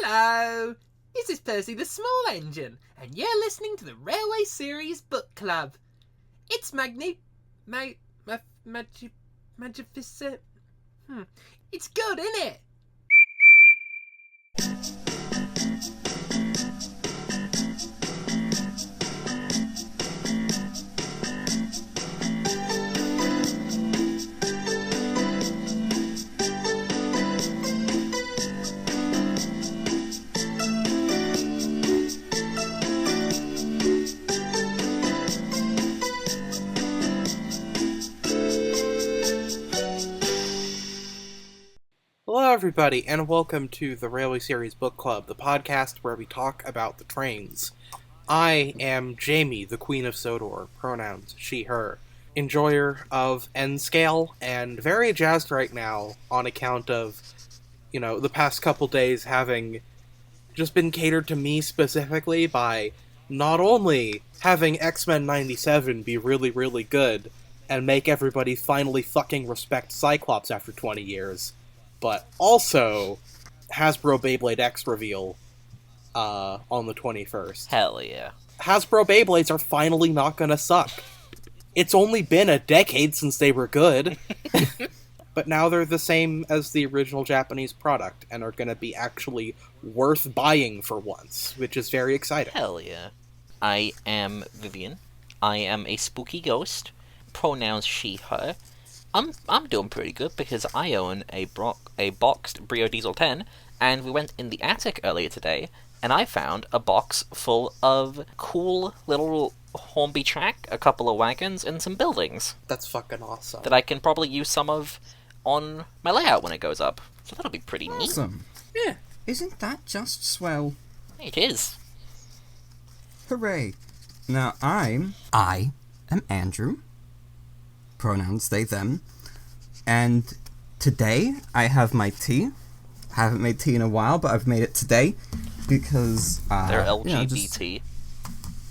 Hello! This is Percy the Small Engine, and you're listening to the Railway Series Book Club. It's magnificent. It's good, isn't it? Hello everybody, and welcome to the Railway Series Book Club, the podcast where we talk about the trains. I am Jamie, the Queen of Sodor, pronouns she, her, enjoyer of N-Scale, and very jazzed right now on account of, the past couple days having just been catered to me specifically by not only having X-Men 97 be really, really good, and make everybody finally fucking respect Cyclops after 20 years, but also Hasbro Beyblade X reveal on the 21st. Hell yeah. Hasbro Beyblades are finally not gonna suck. It's only been a decade since they were good, but now they're the same as the original Japanese product, and are gonna be actually worth buying for once, which is very exciting. Hell yeah. I am Vivian. I am a spooky ghost. Pronouns she, her. I'm doing pretty good because I own a boxed Brio Diesel 10, and we went in the attic earlier today, and I found a box full of cool little Hornby track, a couple of wagons, and some buildings. That's fucking awesome. That I can probably use some of on my layout when it goes up. So that'll be pretty neat. Awesome. Yeah. Isn't that just swell? It is. Hooray. Now I am Andrew. Pronouns they, them. And today I have my tea. I haven't made tea in a while, but I've made it today because They're LGBT.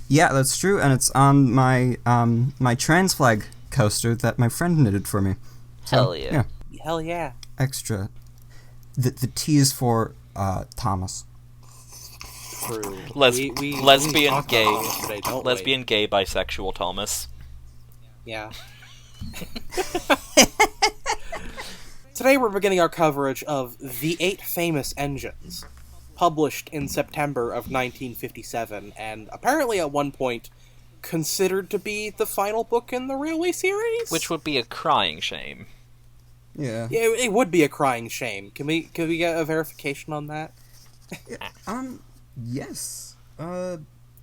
Yeah, that's true, and it's on my my trans flag coaster that my friend knitted for me. So, Hell yeah. Hell yeah. Extra. The tea is for Thomas. True. Lesbian, talked gay, about Thomas today, don't we? lesbian, gay, bisexual Thomas. Yeah. Today we're beginning our coverage of The 8 Famous Engines, published in September of 1957, and apparently at one point considered to be the final book in the Railway series? Which would be a crying shame. Yeah. Yeah, it would be a crying shame. Can we get a verification on that? Yes.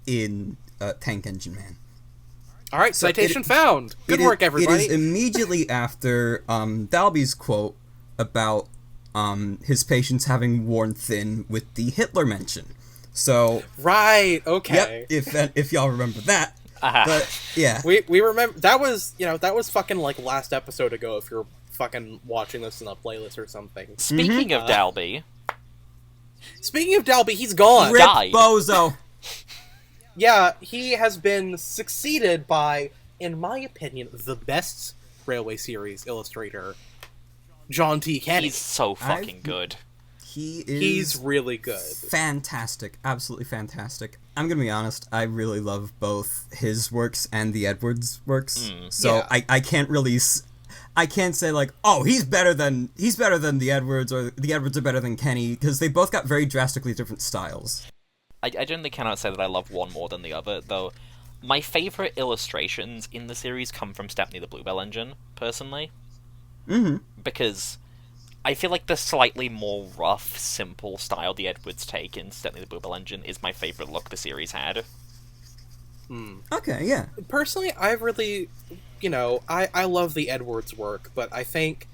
In Tank Engine Man. Alright, citation found! Good work, everybody! It is immediately after Dalby's quote about his patients having worn thin with the Hitler mention. So Right, okay. Yep, if y'all remember that. But yeah. We remember that was fucking like last episode ago if you're fucking watching this in a playlist or something. Speaking of Dalby... Speaking of Dalby, he's gone! Rip died. Bozo! Yeah, he has been succeeded by, in my opinion, the best Railway Series illustrator, John T. Kenny. He's so fucking good. He's really good. Fantastic. Absolutely fantastic. I'm gonna be honest, I really love both his works and the Edwards works. So Yeah. I can't really... I can't say, like, oh, he's better than the Edwards, or the Edwards are better than Kenny, because they both got very drastically different styles. I generally cannot say that I love one more than the other, though my favourite illustrations in the series come from Stepney the Bluebell Engine, personally. Mm-hmm. Because I feel like the slightly more rough, simple style the Edwards take in Stepney the Bluebell Engine is my favourite look the series had. Okay, yeah. Personally, I really, I love the Edwards work, but I think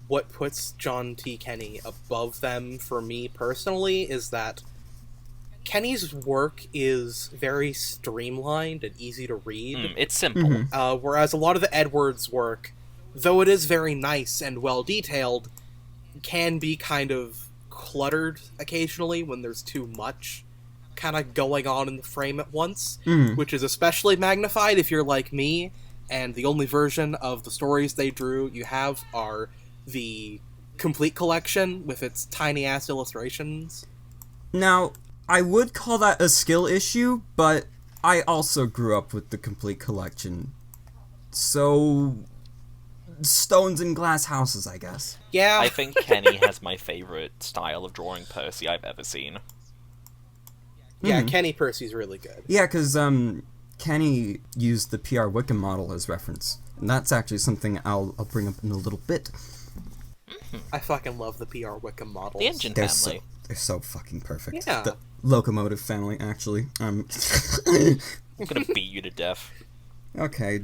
what puts John T. Kenny above them for me personally is that Kenny's work is very streamlined and easy to read. It's simple. Whereas a lot of the Edwards work, though it is very nice and well detailed, can be kind of cluttered occasionally when there's too much kind of going on in the frame at once, which is especially magnified if you're like me, and the only version of the stories they drew you have are the complete collection with its tiny-ass illustrations. Now, I would call that a skill issue, but I also grew up with the complete collection. So, stones and glass houses, I guess. Yeah. I think Kenny has my favorite style of drawing Percy I've ever seen. Yeah, Kenny Percy's really good. Yeah, because Kenny used the PR Wickham model as reference. And that's actually something I'll bring up in a little bit. I fucking love the PR Wickham models. The engine They're family. they're so fucking perfect. Yeah. The locomotive family, actually. I'm gonna beat you to death. Okay,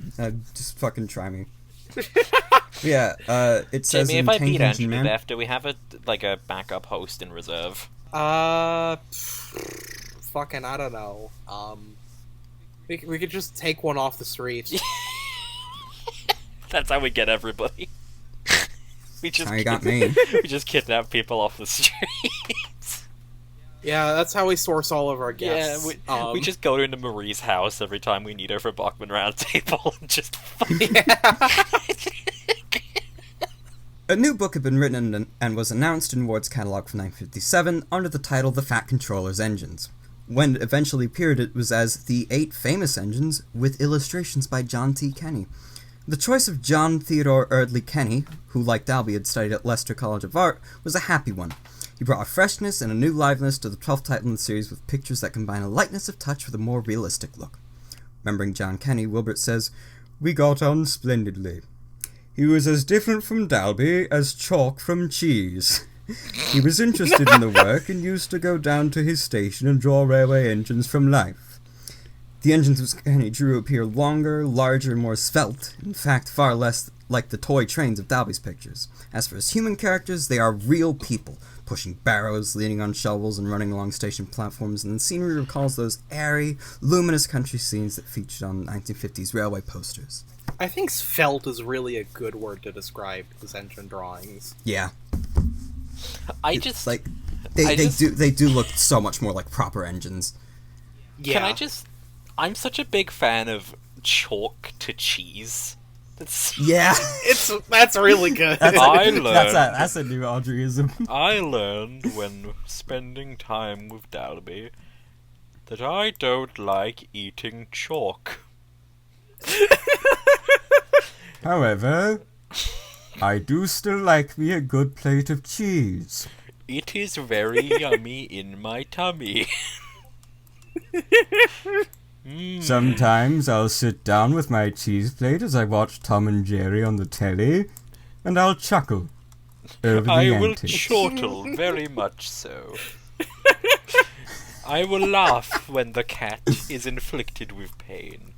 just fucking try me. Yeah, it says Jamie, in if I Tank beat Engine Andrew to Man. death, do we have a backup host in reserve? Fucking, I don't know. We could just take one off the street. That's how we get everybody. We just How you got me? we just kidnap people off the streets. Yeah, that's how we source all of our guests. Yeah, we just go into Marie's house every time we need her for Bachman Roundtable and just A new book had been written and was announced in Ward's catalog for 957 under the title The Fat Controller's Engines. When it eventually appeared, it was as The 8 Famous Engines, with illustrations by John T. Kenny. The choice of John Theodore Eardley Kenny, who like Dalby had studied at Leicester College of Art, was a happy one. He brought a freshness and a new liveliness to the 12th title in the series with pictures that combine a lightness of touch with a more realistic look. Remembering John Kenny, Wilbert says, "We got on splendidly. He was as different from Dalby as chalk from cheese. He was interested in the work and used to go down to his station and draw railway engines from life. The engines which Kenny drew appear longer, larger, and more svelte, in fact far less like the toy trains of Dalby's pictures. As for his human characters, they are real people, pushing barrows, leaning on shovels, and running along station platforms, and the scenery recalls those airy, luminous country scenes that featured on 1950s railway posters." I think svelte is really a good word to describe his engine drawings. Yeah. It's like they do look so much more like proper engines. Yeah. I'm such a big fan of chalk to cheese. Yeah. That's really good. That's a new Audreyism. I learned when spending time with Dalby that I don't like eating chalk. However, I do still like me a good plate of cheese. It is very yummy in my tummy. Sometimes I'll sit down with my cheese plate as I watch Tom and Jerry on the telly, and I'll chuckle over the I will antics. chortle, very much so. I will laugh when the cat is inflicted with pain.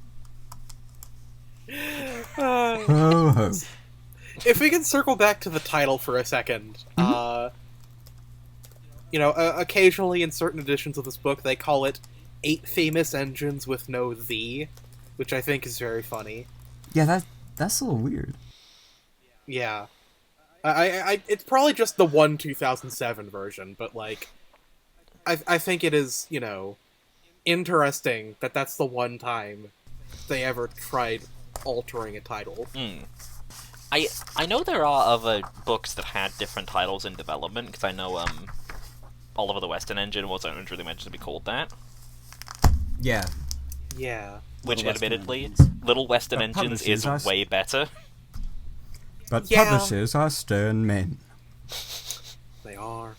Oh. If we can circle back to the title for a second, occasionally in certain editions of this book, they call it 8 Famous Engines with no "the," which I think is very funny. Yeah, that's a little weird. Yeah. I it's probably just the 2007 version, but, like, I think it is, interesting that that's the one time they ever tried altering a title. I know there are other books that had different titles in development, because I know, Oliver the Western Engine wasn't really meant to be called that. Yeah. Yeah. Which, Little Western admittedly, Engines. Little Western But Engines publishers is are way better. But Yeah. publishers are stern men. They are.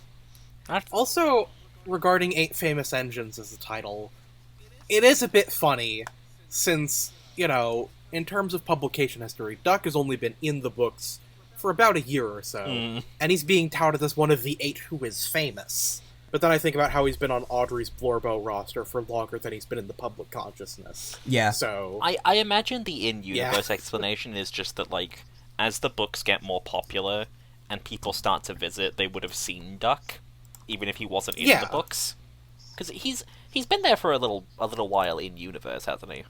That's- Also, regarding 8 Famous Engines as a title, it is a bit funny, since, in terms of publication history, Duck has only been in the books for about a year or so, and he's being touted as one of the 8 who is famous. But then I think about how he's been on Audrey's Blorbo roster for longer than he's been in the public consciousness. Yeah. So, I imagine the in-universe explanation is just that, like, as the books get more popular and people start to visit, they would have seen Duck, even if he wasn't in the books. Because he's been there for a little while in-universe, hasn't he?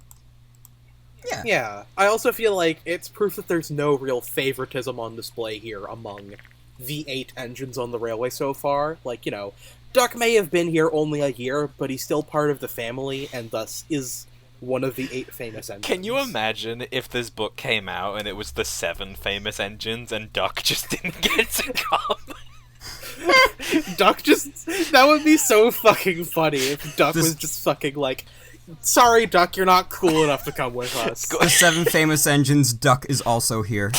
Yeah. I also feel like it's proof that there's no real favoritism on display here among the 8 engines on the railway so far. Like, Duck may have been here only a year, but he's still part of the family, and thus is one of the 8 famous engines. Can you imagine if this book came out and it was the 7 famous engines and Duck just didn't get to come? Duck just... That would be so fucking funny if Duck was just fucking like, sorry, Duck, you're not cool enough to come with us. The 7 famous engines, Duck is also here.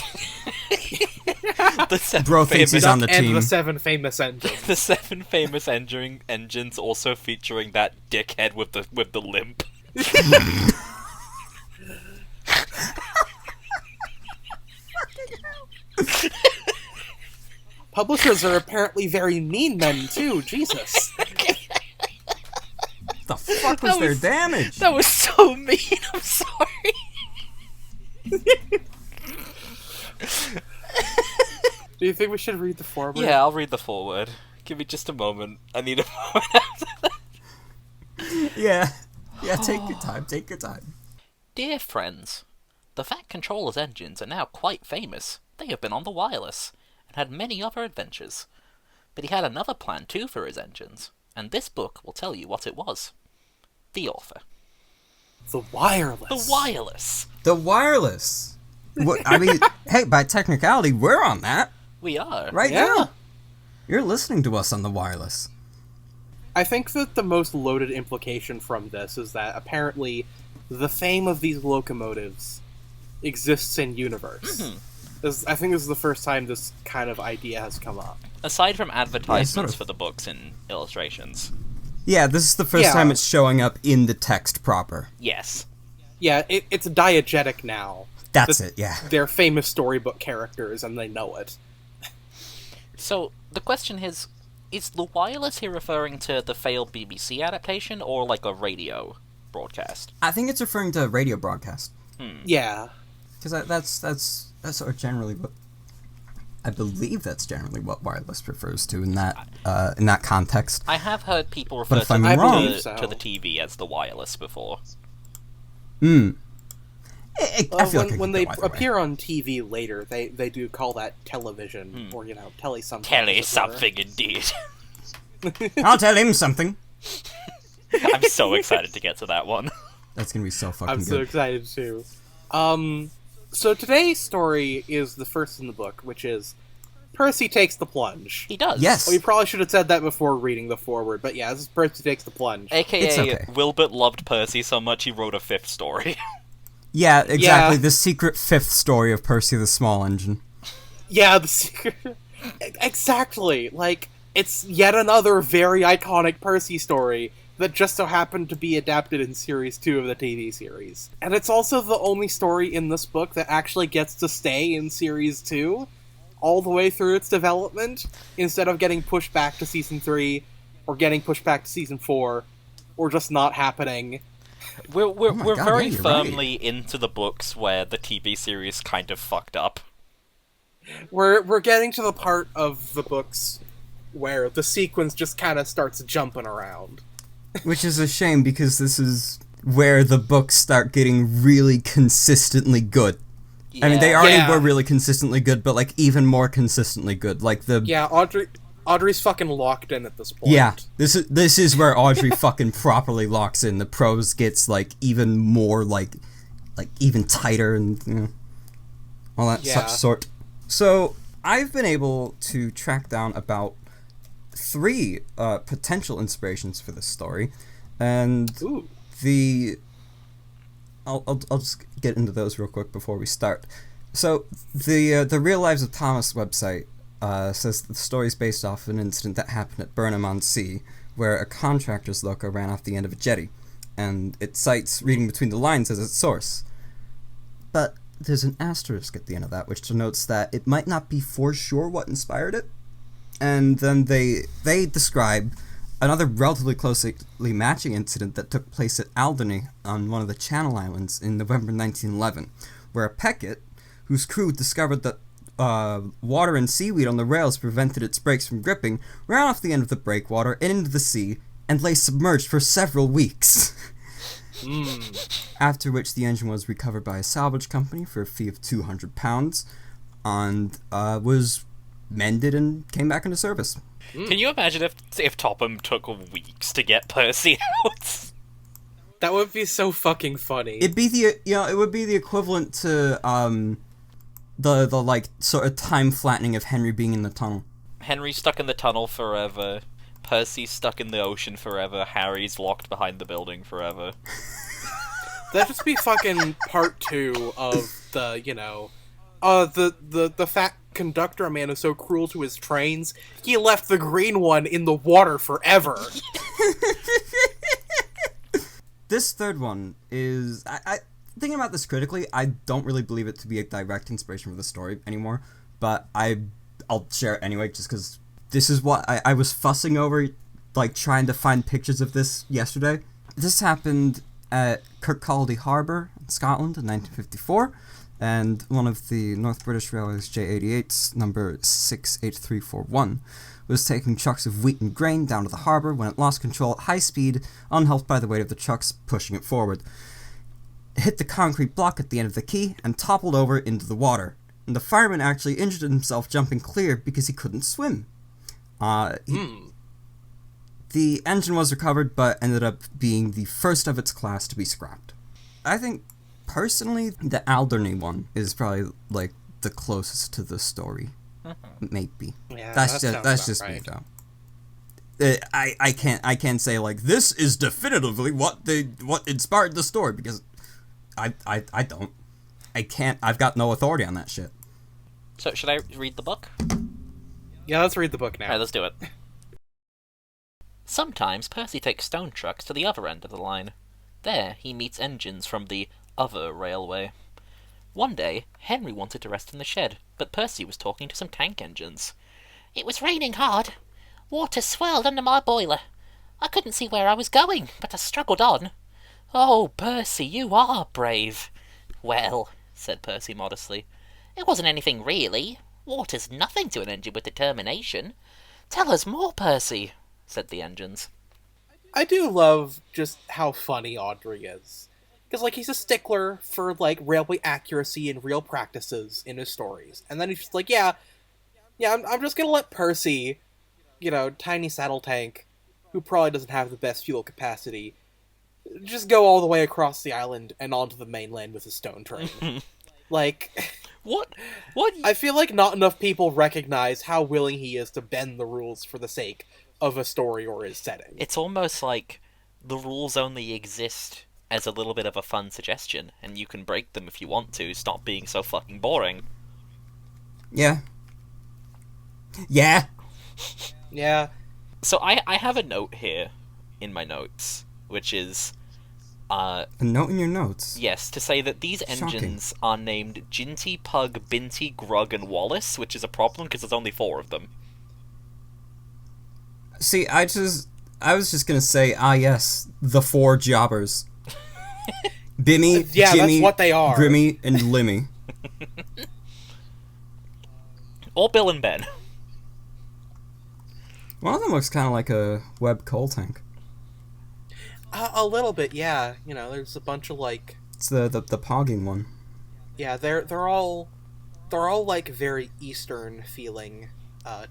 The 7 Bro thinks he's on the and team. the 7 famous engines. The 7 famous engines also featuring that dickhead with the limp. Publishers are apparently very mean men, too. Jesus. The fuck was their damage? That was so mean. I'm sorry. Do you think we should read the foreword? Yeah, I'll read the foreword. Give me just a moment. I need a moment after that. Yeah. Yeah, take your time, take your time. Dear friends, the Fat Controller's engines are now quite famous. They have been on the wireless, and had many other adventures. But he had another plan too for his engines, and this book will tell you what it was. The author. The wireless. The wireless! The wireless. What, I mean, hey, by technicality, we're on that. We are. Right Yeah. now. You're listening to us on the wireless. I think that the most loaded implication from this is that apparently the fame of these locomotives exists in universe. I think this is the first time this kind of idea has come up. Aside from advertisements sort of. for the books and illustrations. Yeah, this is the first Yeah. time it's showing up in the text proper. Yes. Yeah, it's diegetic now. That's it, yeah. They're famous storybook characters, and they know it. So, the question is the wireless here referring to the failed BBC adaptation, or like a radio broadcast? I think it's referring to a radio broadcast. Yeah. Because that's sort of generally what... I believe that's generally what wireless refers to in that context. I have heard people refer But if to, I'm the, wrong- to the TV as the wireless before. I feel like it when could they go either way. appear on TV later, they do call that television, or, tele something. Telly as it were. something indeed. I'll tell him something. I'm so excited to get to that one. That's gonna be so fucking I'm good. so excited, too. So today's story is the first in the book, which is Percy takes the plunge. He does. Yes. Well, you probably should have said that before reading the foreword, but yeah, this is Percy takes the plunge. It's AKA, okay. Wilbert loved Percy so much he wrote a 5th story. Yeah, exactly. Yeah. The secret 5th story of Percy the Small Engine. Yeah, the secret... Exactly! Like, it's yet another very iconic Percy story that just so happened to be adapted in Series 2 of the TV series. And it's also the only story in this book that actually gets to stay in Series 2 all the way through its development, instead of getting pushed back to Season 3, or getting pushed back to Season 4, or just not happening. We're my God, very yeah, you're firmly into the books where the TV series kind of fucked up. We're getting to the part of the books where the sequence just kind of starts jumping around. Which is a shame, because this is where the books start getting really consistently good. I mean, they already Yeah. were really consistently good, but, like, even more consistently good. Like, the... Yeah, Audrey's fucking locked in at this point. Yeah, this is where Audrey fucking properly locks in. The prose gets, like, even more, like even tighter and, you know, all that Yeah. such sort. So, I've been able to track down about 3 potential inspirations for this story, and Ooh. I'll just get into those real quick before we start. So, the Real Lives of Thomas website says that the story is based off an incident that happened at Burnham-on-Sea, where a contractor's loco ran off the end of a jetty, and it cites Reading Between the Lines as its source. But there's an asterisk at the end of that, which denotes that it might not be for sure what inspired it. And then they describe another relatively closely matching incident that took place at Alderney on one of the Channel Islands in November 1911, where a Peckett, whose crew discovered that water and seaweed on the rails prevented its brakes from gripping, ran off the end of the breakwater and into the sea, and lay submerged for several weeks. After which the engine was recovered by a salvage company for a fee of £200, and was mended and came back into service. Can you imagine if Topham took weeks to get Percy out? That would be so fucking funny. It'd be it would be the equivalent to the like sort of time flattening of Henry being in the tunnel. Henry's stuck in the tunnel forever. Percy's stuck in the ocean forever. Harry's locked behind the building forever. That'd just be fucking part 2 of the, the fat conductor man is so cruel to his trains, he left the green one in the water forever. This third one is... I thinking about this critically, I don't really believe it to be a direct inspiration for the story anymore, but I'll share it anyway, just because this is what I was fussing over, like, trying to find pictures of this yesterday. This happened at Kirkcaldy Harbour in Scotland in 1954, and one of the North British Railways J88's number 68341 was taking trucks of wheat and grain down to the harbour when it lost control at high speed, unhelped by the weight of the trucks pushing it forward. It hit the concrete block at the end of the quay and toppled over into the water. And the fireman actually injured himself jumping clear because he couldn't swim. The engine was recovered, but ended up being the first of its class to be scrapped. I think, personally, the Alderney one is probably, like, the closest to the story. Maybe. Yeah, that's just right. me, though. I can't say, like, this is definitively what inspired the story, because I don't. I've got no authority on that shit. So, should I read the book? Yeah, let's read the book now. Alright, let's do it. Sometimes Percy takes stone trucks to the other end of the line. There, he meets engines from the other railway. One day, Henry wanted to rest in the shed, but Percy was talking to some tank engines. It was raining hard. Water swirled under my boiler. I couldn't see where I was going, but I struggled on. Oh, Percy, you are brave. Well, said Percy modestly, it wasn't anything really. Water's nothing to an engine with determination. Tell us more, Percy, said the engines. I do love just how funny Audrey is. Because, like, he's a stickler for, like, railway accuracy and real practices in his stories. And then he's just like, I'm just gonna let Percy, tiny saddle tank, who probably doesn't have the best fuel capacity, just go all the way across the island and onto the mainland with a stone train. Like... What? I feel like not enough people recognize how willing he is to bend the rules for the sake of a story or his setting. It's almost like the rules only exist as a little bit of a fun suggestion, and you can break them if you want to. Stop being so fucking boring. Yeah. Yeah. Yeah. So I have a note here in my notes, which is... A note in your notes? Yes, to say that these engines are named Ginty, Pug, Binty, Grug, and Wallace, which is a problem because there's only 4 of them. See, I was just gonna say, yes, the 4 jobbers. Bimmy, yeah, Jimmy, that's what they are. Grimmy, and Limmy. Or Bill and Ben. One of them looks kind of like a web coal tank. A little bit, yeah. There's a bunch of, like... It's the pogging one. Yeah, they're all like very Eastern feeling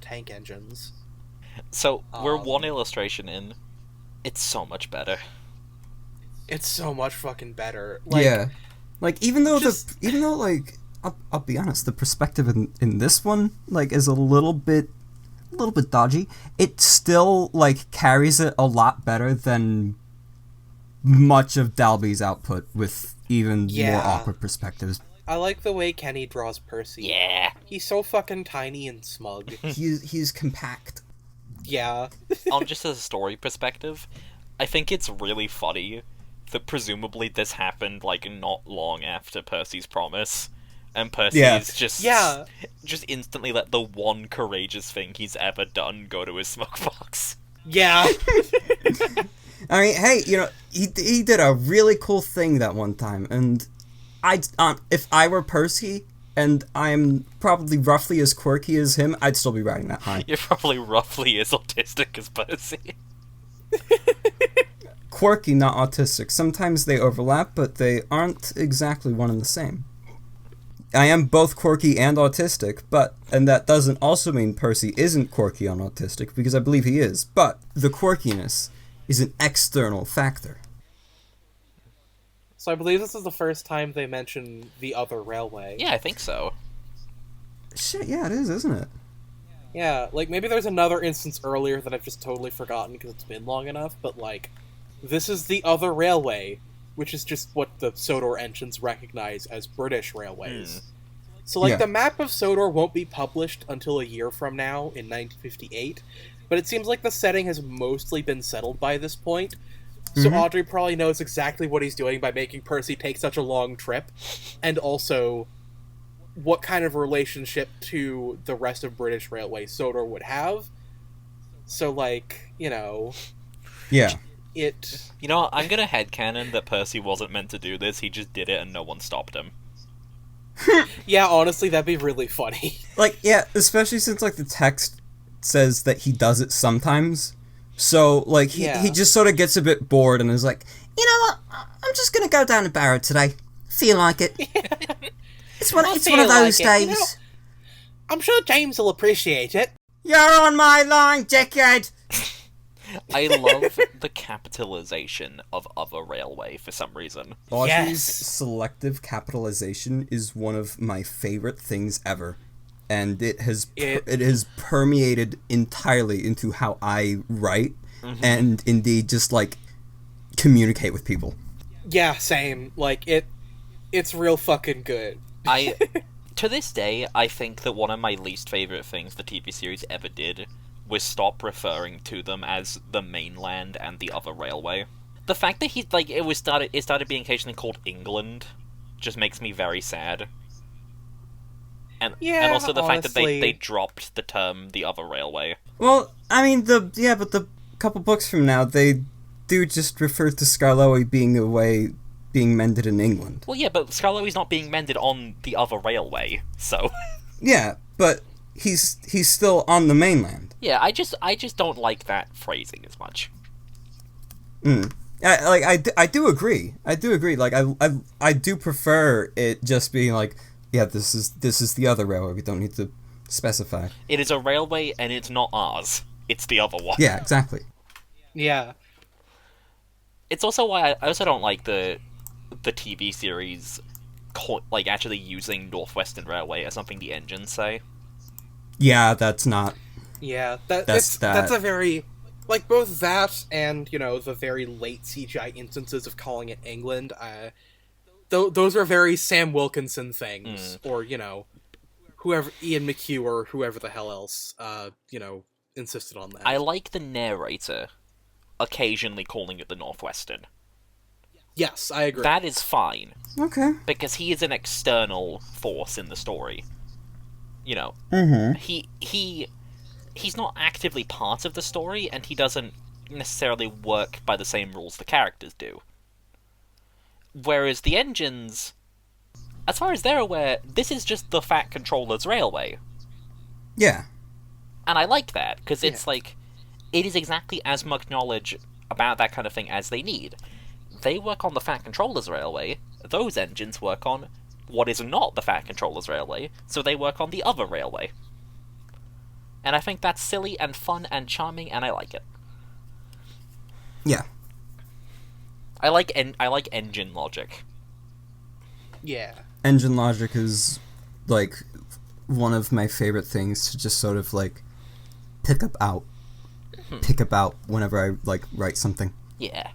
tank engines. So we're one illustration in. It's so much better. It's so much fucking better. Yeah, like even though I'll be honest, the perspective in this one is a little bit dodgy. It still carries it a lot better than much of Dalby's output with even more awkward perspectives. I like the way Kenny draws Percy. Yeah. He's so fucking tiny and smug. He's compact. Yeah. On just a story perspective, I think it's really funny that presumably this happened not long after Percy's promise. And Percy is just instantly let the one courageous thing he's ever done go to his smoke box. Yeah. I mean, hey, he did a really cool thing that one time, and if I were Percy, and I'm probably roughly as quirky as him, I'd still be riding that high. You're probably roughly as autistic as Percy. Quirky, not autistic. Sometimes they overlap, but they aren't exactly one and the same. I am both quirky and autistic, and that doesn't also mean Percy isn't quirky and autistic, because I believe he is, but the quirkiness is an external factor. So I believe this is the first time they mention the other railway. Yeah, I think so. Shit, yeah, it is, isn't it? Yeah, like, maybe there's another instance earlier that I've just totally forgotten because it's been long enough, but, like, this is the other railway, which is just what the Sodor engines recognize as British railways. So, like, Yeah. the map of Sodor won't be published until a year from now, in 1958, but it seems like the setting has mostly been settled by this point, so Audrey probably knows exactly what he's doing by making Percy take such a long trip, and also what kind of relationship to the rest of British Railway Sodor would have. So, like, you know... Yeah. It... You know what, I'm gonna headcanon that Percy wasn't meant to do this, he just did it and no one stopped him. Yeah, honestly, that'd be really funny. Like, yeah, especially since, like, the text says that he does it sometimes. So, like, he just sort of gets a bit bored and is like, you know what, I'm just gonna go down to Barrow today. Feel like it. It's one of those days. You know, I'm sure James will appreciate it. You're on my line, dickhead! I love the capitalization of other railway for some reason. Audrey's Yes. selective capitalization is one of my favorite things ever. And it has permeated entirely into how I write and indeed just, like, communicate with people. Yeah, same. Like, it's real fucking good. To this day, I think that one of my least favorite things the TV series ever did was stop referring to them as the mainland and the other railway. The fact that it started being occasionally called England just makes me very sad. And also the fact that they dropped the term the other railway. Well, I mean, but the couple books from now, they do just refer to Skarloey being mended in England. Well, yeah, but Skarloey's not being mended on the other railway, so... Yeah, but he's still on the mainland. Yeah, I just don't like that phrasing as much. I do agree. Like, I do prefer it just being like, yeah, this is the other railway. We don't need to specify. It is a railway, and it's not ours. It's the other one. Yeah, exactly. Yeah. It's also why I also don't like the TV series, like, actually using Northwestern Railway as something the engines say. Yeah, that's not... Yeah, that's a very... Like, both that and, you know, the very late CGI instances of calling it England, those are very Sam Wilkinson things, or, you know, whoever, Ian McHugh or whoever the hell else, you know, insisted on that. I like the narrator occasionally calling it the Northwestern. Yes, I agree. That is fine. Okay. Because he is an external force in the story. You know, he's not actively part of the story, and he doesn't necessarily work by the same rules the characters do. Whereas the engines, as far as they're aware, this is just the Fat Controller's railway. Yeah. And I like that, because it's like, it is exactly as much knowledge about that kind of thing as they need. They work on the Fat Controller's railway, those engines work on what is not the Fat Controller's railway, so they work on the other railway. And I think that's silly and fun and charming, and I like it. Yeah. I like engine logic. Yeah. Engine logic is, like, one of my favorite things to just sort of, like, pick up out whenever I, like, write something. Yeah.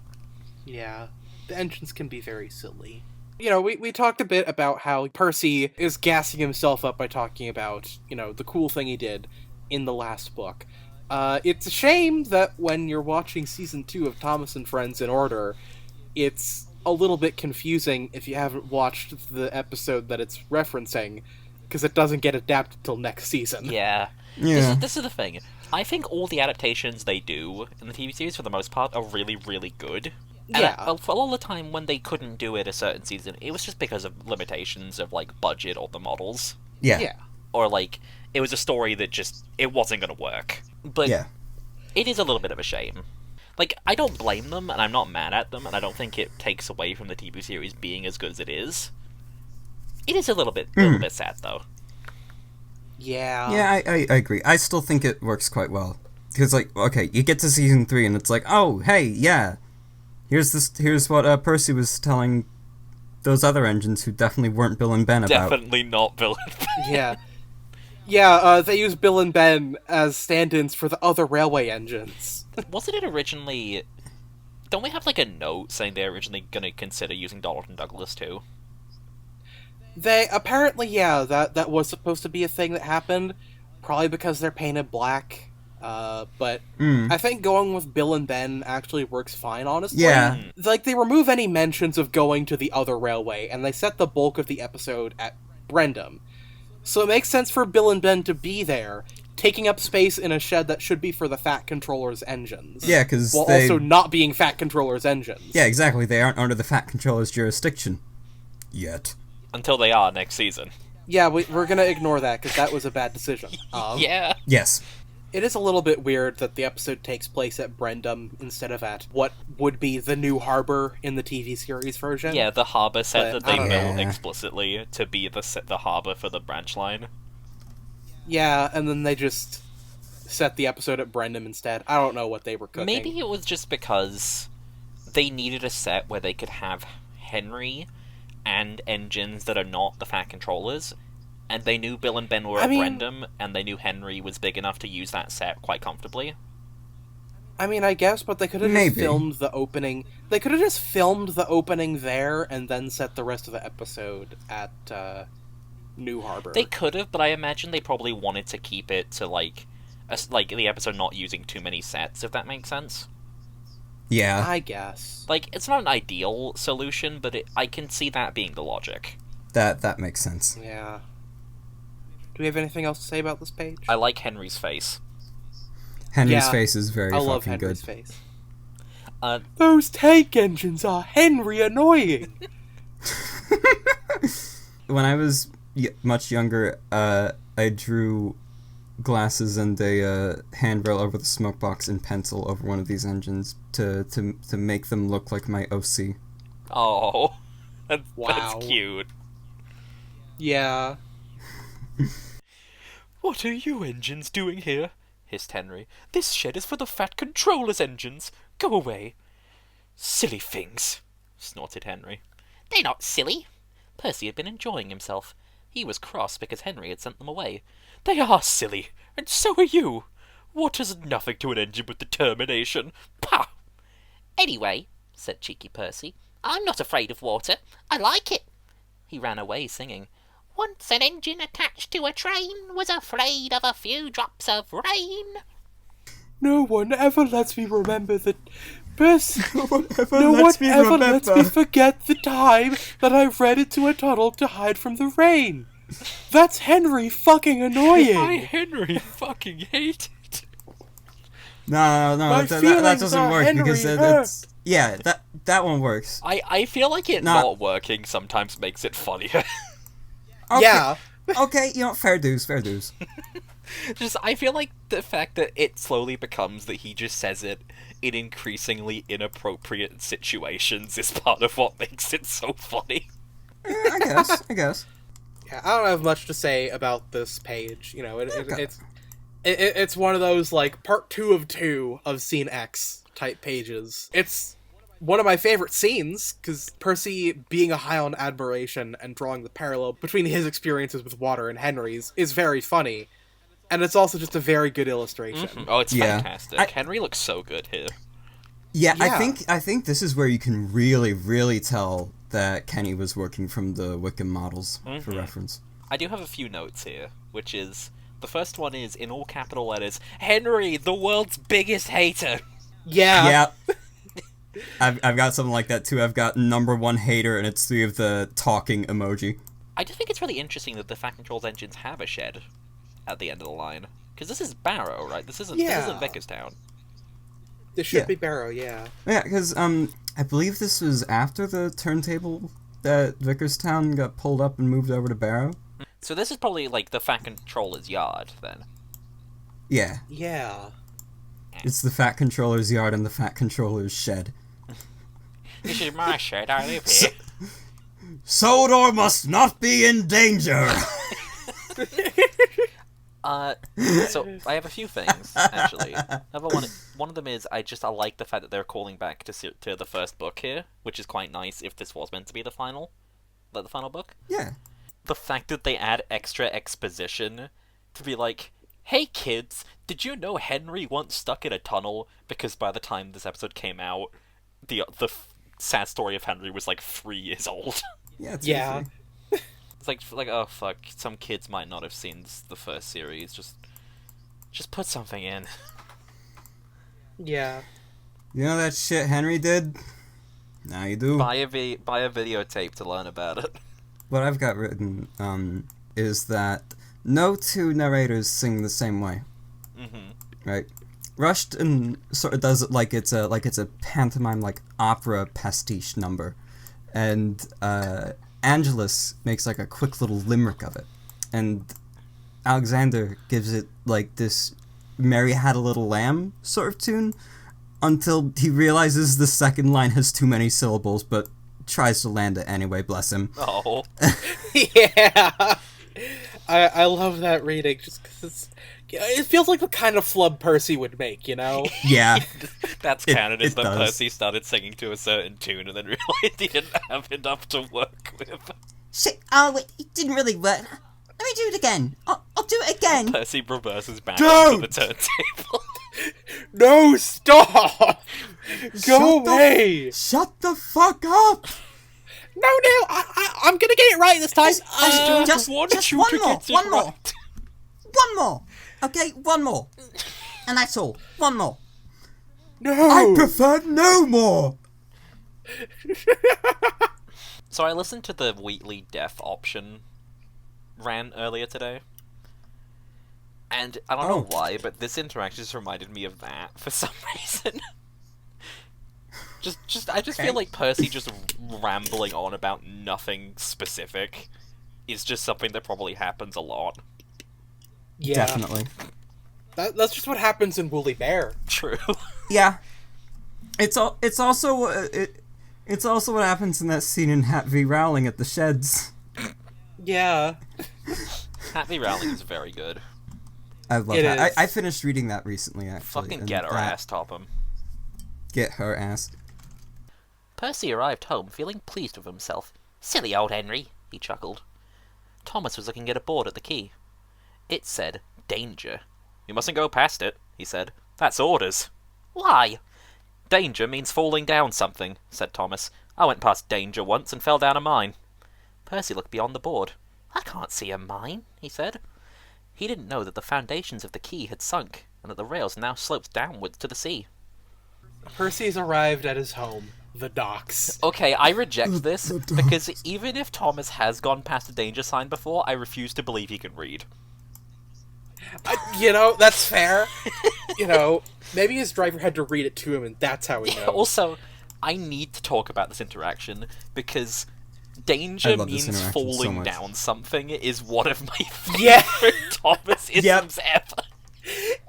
Yeah. The engines can be very silly. You know, we talked a bit about how Percy is gassing himself up by talking about, you know, the cool thing he did in the last book. It's a shame that when you're watching Season 2 of Thomas and Friends in order, it's a little bit confusing if you haven't watched the episode that it's referencing, because it doesn't get adapted till next season. Yeah. Yeah. This is the thing. I think all the adaptations they do in the TV series, for the most part, are really, really good. And Yeah. for a lot of the time, when they couldn't do it a certain season, it was just because of limitations of, like, budget or the models. Yeah. Yeah. Or, like, it was a story that just, it wasn't gonna work. But Yeah. it is a little bit of a shame. Like, I don't blame them, and I'm not mad at them, and I don't think it takes away from the TV series being as good as it is. It is a little bit sad, though. Yeah. Yeah, I agree. I still think it works quite well. Because, like, okay, you get to Season 3 and it's like, oh, hey, yeah. Here's what Percy was telling those other engines who definitely weren't Bill and Ben about. Definitely not Bill and Ben. Yeah. Yeah, they use Bill and Ben as stand-ins for the other railway engines. Wasn't it originally... Don't we have, like, a note saying they're originally gonna consider using Donald and Douglas, too? They, apparently, yeah, that was supposed to be a thing that happened, probably because they're painted black, but I think going with Bill and Ben actually works fine, honestly. Yeah. Like, they remove any mentions of going to the other railway, and they set the bulk of the episode at Brendam. So it makes sense for Bill and Ben to be there, taking up space in a shed that should be for the Fat Controller's engines. Yeah, because while also not being Fat Controller's engines. Yeah, exactly. They aren't under the Fat Controller's jurisdiction. Yet. Until they are next season. Yeah, we're gonna ignore that, because that was a bad decision. Yeah. Yes. It is a little bit weird that the episode takes place at Brendam instead of at what would be the New Harbor in the TV series version. Yeah, the harbor set But that they I don't built know. explicitly to be the harbor for the branch line. Yeah, and then they just set the episode at Brendam instead. I don't know what they were cooking. Maybe it was just because they needed a set where they could have Henry and engines that are not the Fat Controllers, and they knew Bill and Ben were at Brendam, and they knew Henry was big enough to use that set quite comfortably. I mean, I guess, but they could have just filmed the opening. They could have just filmed the opening there and then set the rest of the episode at New Harbor. They could have, but I imagine they probably wanted to keep it to like the episode not using too many sets, if that makes sense. Yeah. I guess. Like, it's not an ideal solution, but I can see that being the logic. That makes sense. Yeah. Do we have anything else to say about this page? I like Henry's face. Henry's face is very I love fucking Henry's good. face. Uh, Those tank engines are Henry annoying! When I was much younger, I drew glasses and a handrail over the smoke box in pencil over one of these engines to make them look like my OC. oh, that's Wow. cute. Yeah. What are you engines doing here? Hissed Henry. This shed is for the Fat Controller's engines. Go away. Silly things, snorted Henry. They're not silly. Percy had been enjoying himself. He was cross because Henry had sent them away. They are silly, and so are you. Water's nothing to an engine with determination. Pah! Anyway, said cheeky Percy, I'm not afraid of water. I like it. He ran away singing. Once an engine attached to a train was afraid of a few drops of rain. No one ever lets me remember that... Percy... No one ever No one ever lets me forget the time that I ran into a tunnel to hide from the rain. That's Henry fucking annoying. I Henry fucking hate it. No, My that feelings doesn't are work Henry because that's yeah, that one works. I feel like it Nah. not working sometimes makes it funnier. Okay. Yeah. Okay, fair dues, fair dues. Just I feel like the fact that it slowly becomes that he just says it in increasingly inappropriate situations is part of what makes it so funny. I guess. Yeah, I don't have much to say about this page. You know, Okay. it's one of those, like, part 2 of 2 of Scene X type pages. It's one of my favorite scenes, because Percy being a high on admiration and drawing the parallel between his experiences with water and Henry's is very funny. And it's also just a very good illustration. Mhm. Oh, it's Yeah. fantastic. Henry looks so good here. Yeah, Yeah. I think this is where you can really tell that Kenny was working from the Wickham models for reference. I do have a few notes here, which is the first one is in all capital letters, Henry, the world's biggest hater. Yeah. Yeah. I've got something like that too. I've got number 1 hater and it's 3 of the talking emoji. I just think it's really interesting that the Fat Control's engines have a shed at the end of the line. Because this is Barrow, right? This isn't Vickerstown. This should Yeah. be Barrow, yeah. Yeah, because I believe this was after the turntable that Vickerstown got pulled up and moved over to Barrow. So this is probably like the Fat Controller's yard, then. Yeah, Yeah. it's the Fat Controller's yard and the Fat Controller's shed. This is my shed, I live here. Sodor must not be in danger! So I have a few things, actually. Number one of them is I like the fact that they're calling back to the first book here, which is quite nice if this was meant to be the final book. Yeah. The fact that they add extra exposition to be like, hey kids, did you know Henry once stuck in a tunnel? Because by the time this episode came out, the sad story of Henry was like 3 years old. Yeah, it's Yeah. easy. It's like oh fuck, some kids might not have seen the first series. Just put something in. Yeah. You know that shit Henry did? Now you do. Buy a videotape to learn about it. What I've got written is that no two narrators sing the same way. Mm-hmm. Right? Rushton sort of does it like it's a pantomime, like opera pastiche number, and Angelus makes like a quick little limerick of it, and Alexander gives it like this Mary Had a Little Lamb sort of tune, until he realizes the second line has too many syllables, but tries to land it anyway, bless him. Oh. Yeah. I love that reading just because it feels like the kind of flub Percy would make, you know? Yeah. That's canon, is it that does. Percy started singing to a certain tune and then realized he didn't have enough to work with. Shit, oh wait, it didn't really work. Let me do it again. I'll do it again. Percy reverses back Don't! onto the turntable. No, stop! Go away! Shut the fuck up! No, I'm gonna get it right this time. Just one more. One more. Okay, one more. And that's all. One more. No. I prefer no more! So I listened to the Wheatley Death option rant earlier today. And I don't know why, but this interaction just reminded me of that for some reason. I just feel like Percy just rambling on about nothing specific is just something that probably happens a lot. Yeah, Definitely. that's just what happens in Woolly Bear. True. Yeah. It's also what happens in that scene in Hat v Rowling at the sheds. Yeah. Happy Rowling is very good. I love It that. is. I finished reading that recently, actually. Fucking and get her that- ass, Topham. Get her ass. Percy arrived home feeling pleased with himself. Silly old Henry, he chuckled. Thomas was looking at a board at the key. It said, danger. You mustn't go past it, he said. That's orders. Why? Danger means falling down something, said Thomas. I went past danger once and fell down a mine. Percy looked beyond the board. I can't see a mine, he said. He didn't know that the foundations of the quay had sunk, and that the rails now sloped downwards to the sea. Percy's arrived at his home, the docks. Okay, I reject this, because even if Thomas has gone past a danger sign before, I refuse to believe he can read. That's fair. Maybe his driver had to read it to him, and that's how he knows. Also, I need to talk about this interaction, because danger I love this means interaction so falling much. down soming is one of my Yeah. favorite Thomas-isms ever.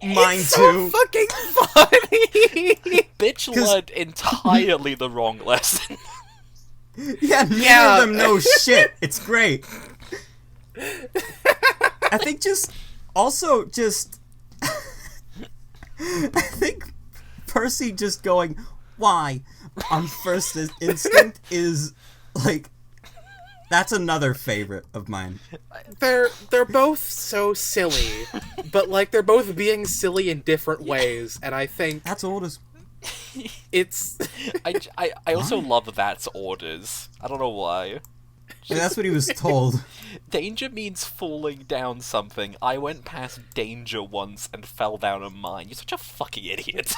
Mine It's so fucking funny. Bitch learned entirely the wrong lesson. Yeah, neither Yeah. of them know shit. It's great. I think I think Percy just going, why, on first instinct is, like, that's another favorite of mine. They're both so silly, but like they're both being silly in different ways, and I think That's orders. it's I also love that's orders. I don't know why. And that's what he was told. Danger means falling down something. I went past danger once and fell down a mine. You're such a fucking idiot.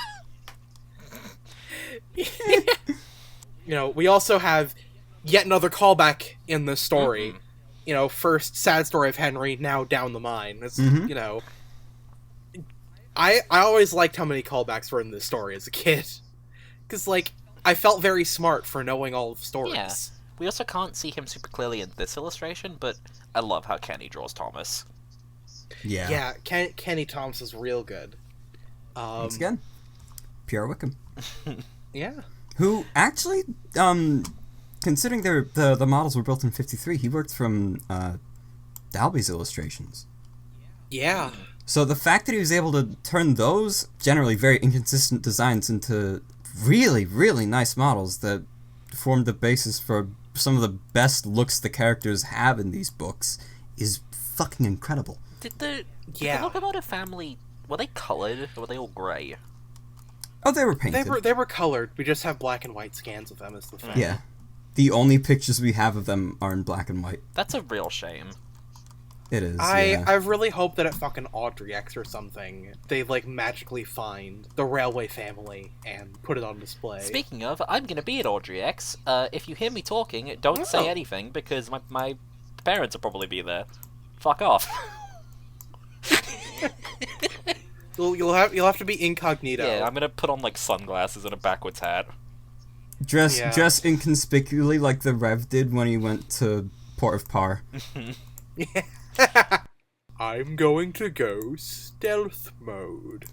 we also have yet another callback in the story. First sad story of Henry, now down the mine. It's I always liked how many callbacks were in this story as a kid, because I felt very smart for knowing all of the stories. Yeah. We also can't see him super clearly in this illustration, but I love how Kenny draws Thomas. Yeah. Yeah, Kenny Thomas is real good. Once again, Pierre Wickham. Yeah. Who actually, considering the models were built in 53, he worked from Dalby's illustrations. Yeah. So the fact that he was able to turn those generally very inconsistent designs into really, really nice models that formed the basis for some of the best looks the characters have in these books is fucking incredible. Did the Yeah. locomotive family, were they coloured, or were they all grey? Oh, they were painted. They were colored. We just have black and white scans of them as the thing. Yeah. The only pictures we have of them are in black and white. That's a real shame. It is, I really hope that at fucking Audrey X or something, they, like, magically find the Railway family and put it on display. Speaking of, I'm gonna be at Audrey X. If you hear me talking, don't say anything, because my parents will probably be there. Fuck off. You'll have to be incognito. Yeah, I'm gonna put on, like, sunglasses and a backwards hat. Dress inconspicuously like the Rev did when he went to Port of Par. I'm going to go stealth mode.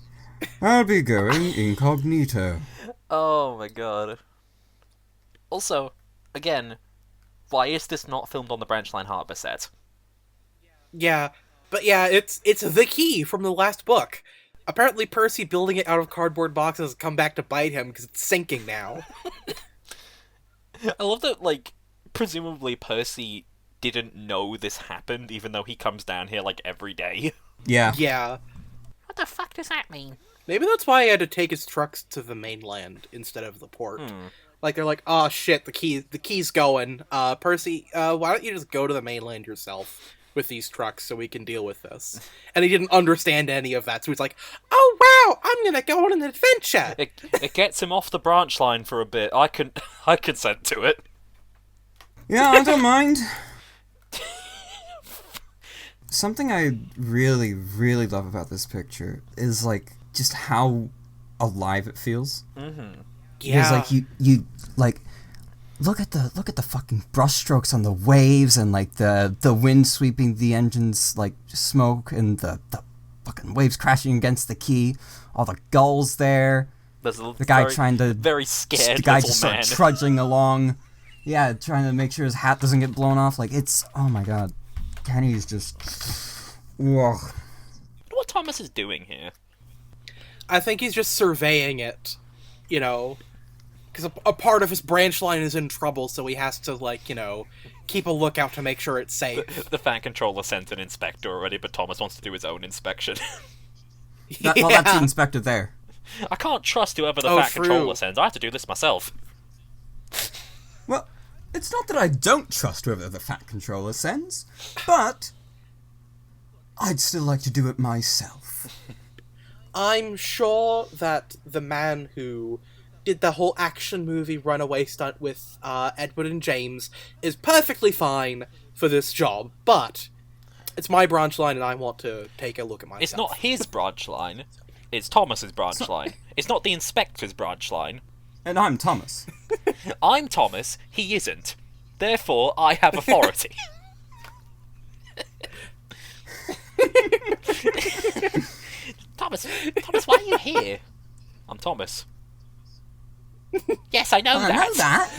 I'll be going incognito. Oh my god. Also, again, why is this not filmed on the Branchline Harbour set? Yeah, but yeah, it's the key from the last book. Apparently Percy building it out of cardboard boxes has come back to bite him because it's sinking now. I love that, like, presumably Percy didn't know this happened, even though he comes down here, like, every day. Yeah. Yeah. What the fuck does that mean? Maybe that's why he had to take his trucks to the mainland instead of the port. Like, they're like, oh shit, the key's going. Percy, why don't you just go to the mainland yourself with these trucks so we can deal with this? And he didn't understand any of that, so he's like, oh wow, I'm gonna go on an adventure! It gets him off the branch line for a bit. I consent to it. Yeah, I don't mind. Something I really, really love about this picture is, like, just how alive it feels. Mm-hmm. Yeah. Because, like, you like, look at the fucking brushstrokes on the waves and, like, the wind sweeping the engine's, like, smoke and the fucking waves crashing against the quay. All the gulls there. The guy very scared the guy little just man. sort of trudging along. Yeah, trying to make sure his hat doesn't get blown off. Like, it's, oh my god. Kenny's just... Whoa. I wonder what Thomas is doing here. I think he's just surveying it, you know, because a part of his branch line is in trouble, so he has to, like, you know, keep a lookout to make sure it's safe. The fan controller sent an inspector already, but Thomas wants to do his own inspection. Well, that's the inspector there. I can't trust whoever the fan controller sends. I have to do this myself. Well, it's not that I don't trust whoever the fat controller sends, but I'd still like to do it myself. I'm sure that the man who did the whole action movie runaway stunt with Edward and James is perfectly fine for this job, but it's my branch line and I want to take a look at myself. It's not his branch line. It's Thomas's branch line. It's not the inspector's branch line. And I'm Thomas. I'm Thomas, he isn't. Therefore, I have authority. Thomas, why are you here? I'm Thomas. Yes, I know that. I know that.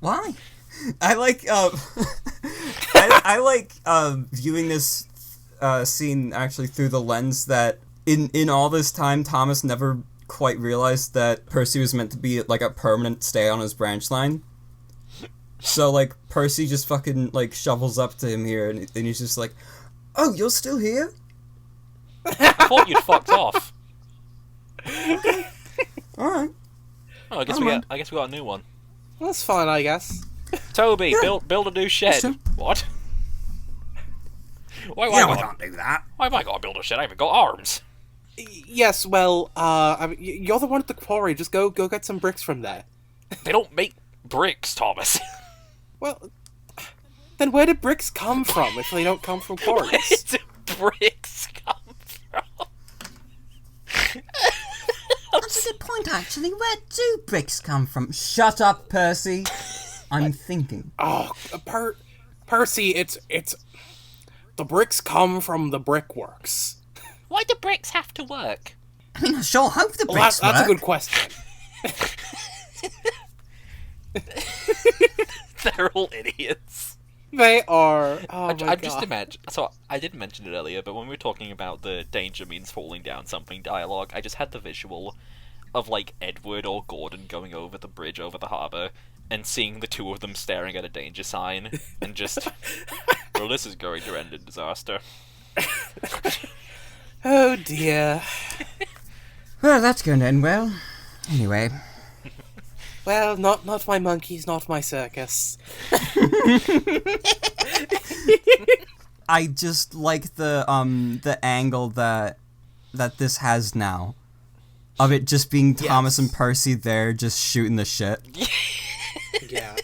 Why? I like, I like viewing this scene actually through the lens that in all this time Thomas never quite realized that Percy was meant to be like a permanent stay on his branch line. So like Percy just fucking like shovels up to him here and he's just like, "Oh, you're still here?" I thought you'd fucked off. All right. Oh, I guess we got a new one. That's fine, I guess. Toby, Yeah. build a new shed. Sure. What? Why We can't do that. Why have I got to build a shed? I haven't got arms. Yes, well, I mean, you're the one at the quarry. Just go get some bricks from there. They don't make bricks, Thomas. Well, then where did bricks come from if they don't come from Where quarries? do bricks come from? That's a good point, actually. Where do bricks come from? Shut up, Percy. I'm thinking. Oh, Percy, it's the bricks come from the brickworks. Why do bricks have to work? I mean, I sure hope the Well, bricks that's a work. good question. They're all idiots. They are. Oh my I'm god. just imagine. So I didn't mention it earlier, but when we were talking about the danger means falling down something dialogue, I just had the visual of like Edward or Gordon going over the bridge over the harbour, and seeing the two of them staring at a danger sign, and just, well, this is going to end in disaster. Oh dear. Well, that's going to end well. Anyway. Well, not my monkeys, not my circus. I just like the angle that this has now. Of it just being Thomas and Percy there just shooting the shit. Yeah.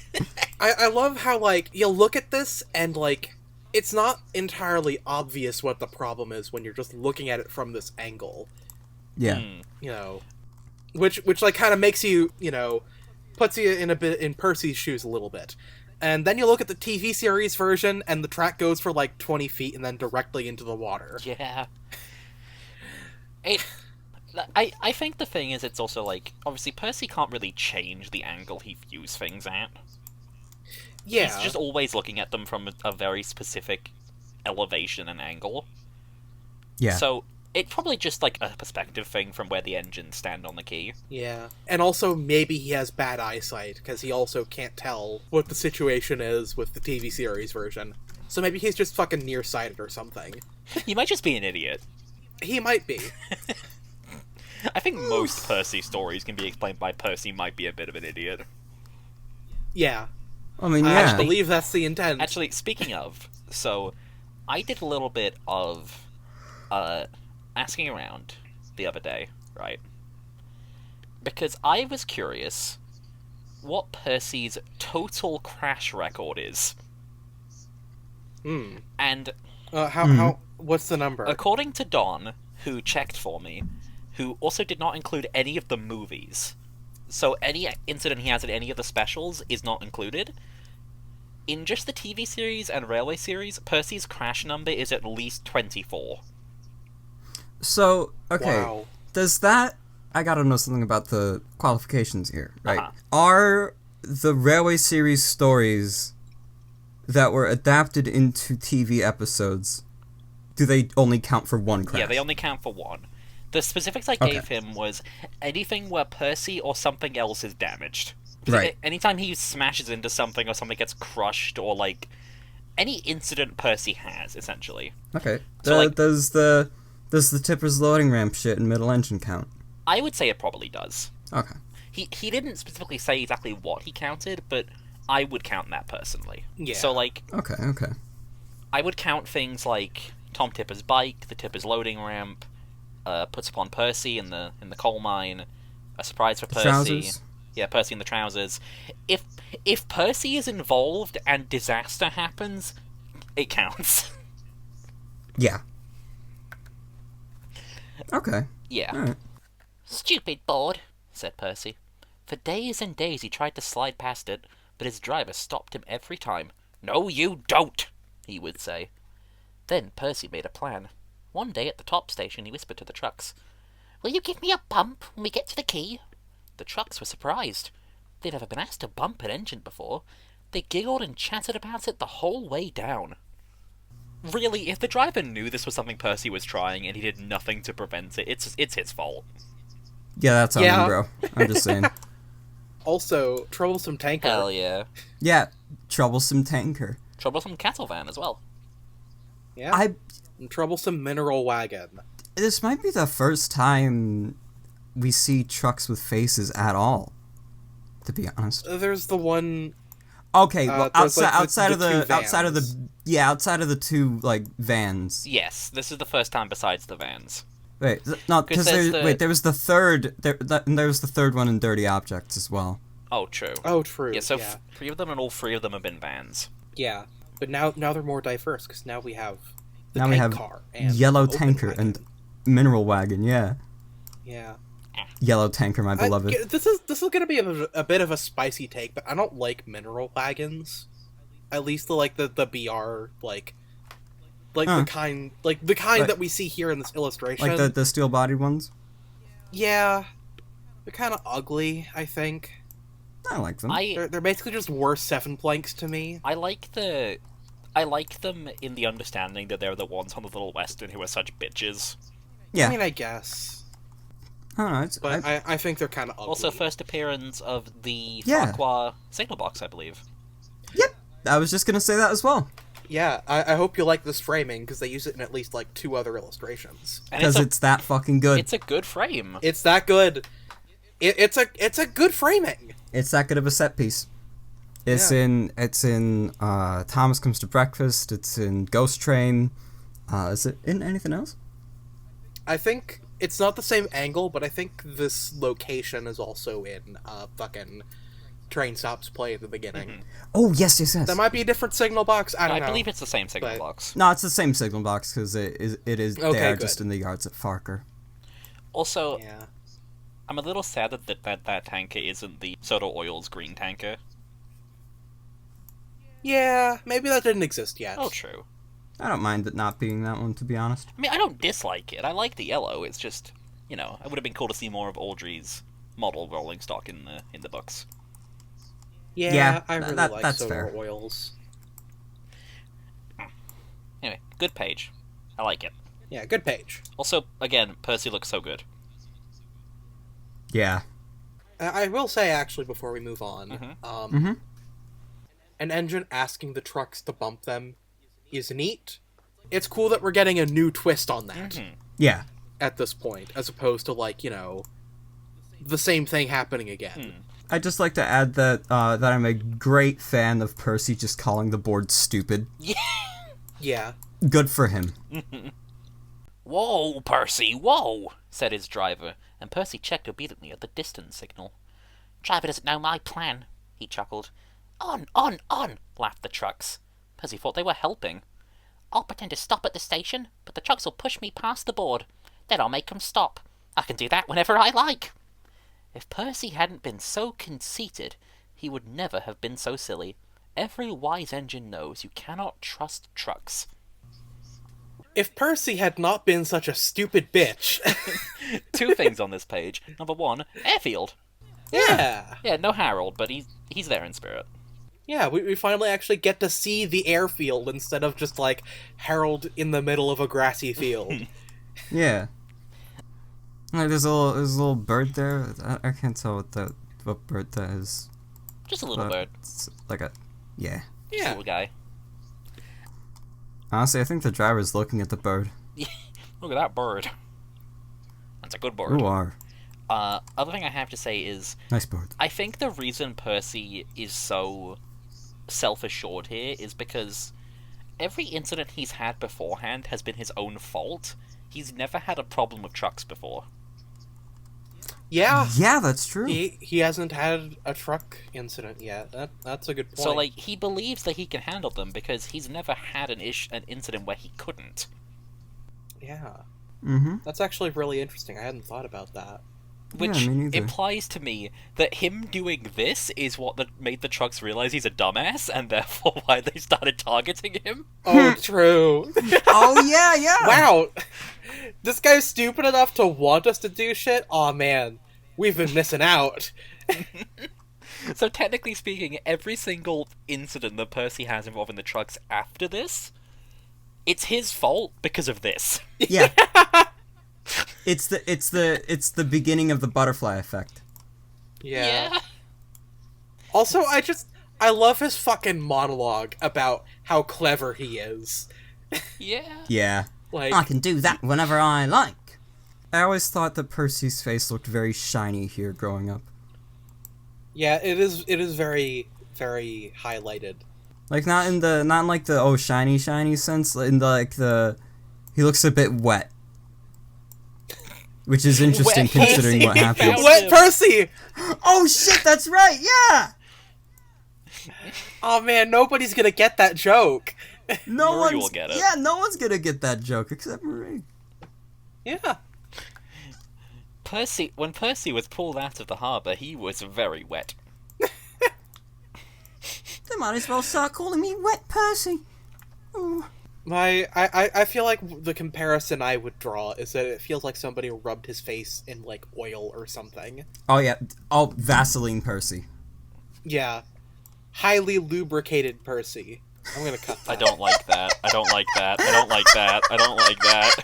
I love how, like, you look at this and, like, it's not entirely obvious what the problem is when you're just looking at it from this angle. Yeah. You know, which like, kind of makes you, you know, puts you in Percy's shoes a little bit. And then you look at the TV series version, and the track goes for, like, 20 feet and then directly into the water. Yeah. I think the thing is, it's also, like, obviously Percy can't really change the angle he views things at. Yeah. He's just always looking at them from a very specific elevation and angle. Yeah. So, it's probably just, like, a perspective thing from where the engines stand on the key. Yeah. And also, maybe he has bad eyesight, because he also can't tell what the situation is with the TV series version. So maybe he's just fucking nearsighted or something. He might just be an idiot. He might be. I think most Percy stories can be explained by Percy might be a bit of an idiot. Yeah. I mean, I yeah. believe that's the intent. Actually, speaking of, so, I did a little bit of, asking around the other day, right? Because I was curious what Percy's total crash record is. And how what's the number? according to Don, who checked for me, who also did not include any of the movies, so any incident he has in any of the specials is not included. In just the TV series and Railway series, Percy's crash number is at least 24. So, okay. Wow. Does that... I gotta know something about the qualifications here, right? Uh-huh. Are the Railway series stories that were adapted into TV episodes, do they only count for one crash? Yeah, they only count for one. The specifics I gave him was anything where Percy or something else is damaged. Right. Anytime he smashes into something or something gets crushed or, like, any incident Percy has, essentially. Okay. So, like- does the tipper's loading ramp shit in middle engine count? I would say it probably does. Okay. He didn't specifically say exactly what he counted, but I would count that personally. Yeah. So, like, Okay. I would count things like Tom Tipper's bike, the Tipper's loading ramp, puts upon Percy in the coal mine, a surprise for Percy. Trousers? Yeah, Percy in the trousers. If Percy is involved and disaster happens, it counts. Yeah. Okay. Yeah. Alright. Stupid board, said Percy. For days and days he tried to slide past it, but his driver stopped him every time. No, you don't, he would say. Then Percy made a plan. One day at the top station he whispered to the trucks, "Will you give me a bump when we get to the quay?" The trucks were surprised. They'd never been asked to bump an engine before. They giggled and chatted about it the whole way down. Really, if the driver knew this was something Percy was trying and he did nothing to prevent it, it's his fault. Yeah, that's on Yeah. him, bro. I'm just saying. Also, Troublesome Tanker. Hell yeah. Yeah, troublesome tanker. Troublesome cattle van as well. Yeah. And Troublesome Mineral Wagon. This might be the first time we see trucks with faces at all, to be honest. There's the one... Okay, well, there's, like, outside of the the two outside of vans. the outside of the two like vans. Yes, this is the first time besides the vans. Wait, no, 'Cause because there's the- wait, there was the third. There was the third one in Dirty Objects as well. Oh, true. Oh, true. Yeah, so yeah. three of them and all three of them have been vans. Yeah. But now they're more diverse, because now we have the Now tank we have car and Yellow open Tanker wagon. and Mineral Wagon. Yeah, Yeah. Yellow Tanker, my beloved. This is gonna be a bit of a spicy take, but I don't like mineral wagons. At least the BR the kind Like- that we see here in this illustration. Like the steel bodied ones. Yeah, they're kind of ugly. I think I like them. they're basically just worse 7 planks to me. I like them in the understanding that they're the ones on the Little Western who are such bitches. Yeah. I mean, I guess. I don't know. It's, But I think they're kind of ugly. Also, first appearance of the Yeah. Farquhar signal box, I believe. Yep. I was just gonna say that as well. Yeah, I hope you like this framing, because they use it in at least, like, 2 other illustrations. And Because it's that fucking good. it's a good frame. It's that good. It's a good framing. It's that good of a set piece. It's Yeah. in Thomas Comes to Breakfast. It's in Ghost Train. Is it in anything else? I think it's not the same angle, but I think this location is also in fucking Train Stops Play at the beginning. Oh yes. That might be a different signal box. I don't know. I believe it's the same signal But- box. No, it's the same signal box because it is. They Okay, are good. just in the yards at Farker. Also, Yeah. I'm a little sad that tanker isn't the Soda Oil's green tanker. Yeah, maybe that didn't exist yet. Oh, true. I don't mind it not being that one, to be honest. I mean, I don't dislike it. I like the yellow. It's just, it would have been cool to see more of Audrey's model rolling stock in the books. Yeah, I really that's like Soda fair. Oils. Anyway, good page. I like it. Yeah, good page. Also, again, Percy looks so good. Yeah. I will say, actually, before we move on, Mhm. an engine asking the trucks to bump them is neat. It's cool that we're getting a new twist on that Yeah. at this point, as opposed to, like, the same thing happening again. I'd just like to add that that I'm a great fan of Percy just calling the board stupid. Yeah. Good for him. Whoa, Percy, whoa, said his driver, and Percy checked obediently at the distance signal. Driver doesn't know my plan, he chuckled. On, laughed the trucks. Percy thought they were helping. I'll pretend to stop at the station, but the trucks will push me past the board. Then I'll make them stop. I can do that whenever I like. If Percy hadn't been so conceited, he would never have been so silly. Every wise engine knows you cannot trust trucks. If Percy had not been such a stupid bitch. 2 things on this page. Number 1, airfield. Yeah. Yeah, no Harold, but he's there in spirit. Yeah, we finally actually get to see the airfield instead of just, like, Harold in the middle of a grassy field. Yeah. Like there's a little bird there. I can't tell what bird that is. Just a little bird. It's like a yeah. Just a little guy. Honestly, I think the driver's looking at the bird. Look at that bird. That's a good bird. Who are? Other thing I have to say is, Nice bird. I think the reason Percy is so self-assured here is because every incident he's had beforehand has been his own fault. He's never had a problem with trucks before. Yeah. Yeah, that's true. He hasn't had a truck incident yet. That's a good point. So, like, he believes that he can handle them because he's never had an incident where he couldn't. Yeah. Mm-hmm. That's actually really interesting. I hadn't thought about that. Which Yeah, me neither. implies to me that him doing this is what made the trucks realize he's a dumbass, and therefore why they started targeting him. Oh, true. Oh yeah. Wow. This guy's stupid enough to want us to do shit? Aw, man. We've been missing out. So technically speaking, every single incident that Percy has involving the trucks after this, it's his fault because of this. Yeah. It's the beginning of the butterfly effect. Yeah. Also, I love his fucking monologue about how clever he is. Yeah. Yeah. Like, I can do that whenever I like. I always thought that Percy's face looked very shiny here growing up. yeah, it is very, very highlighted. Like not in like the oh shiny sense, in the he looks a bit wet. Which is interesting Wet considering Percy. what happened. What, Percy? Oh shit, that's right, yeah! Oh man, nobody's gonna get that joke. No Marie one's will get it. Yeah, no one's gonna get that joke except Marie. Yeah. When Percy was pulled out of the harbour, he was very wet. They might as well start calling me Wet Percy. Oh. I feel like the comparison I would draw is that it feels like somebody rubbed his face in, like, oil or something. Oh yeah, oh Vaseline Percy. Yeah. Highly lubricated Percy. I'm gonna cut that. I don't like that. I don't like that. I don't like that. I don't like that.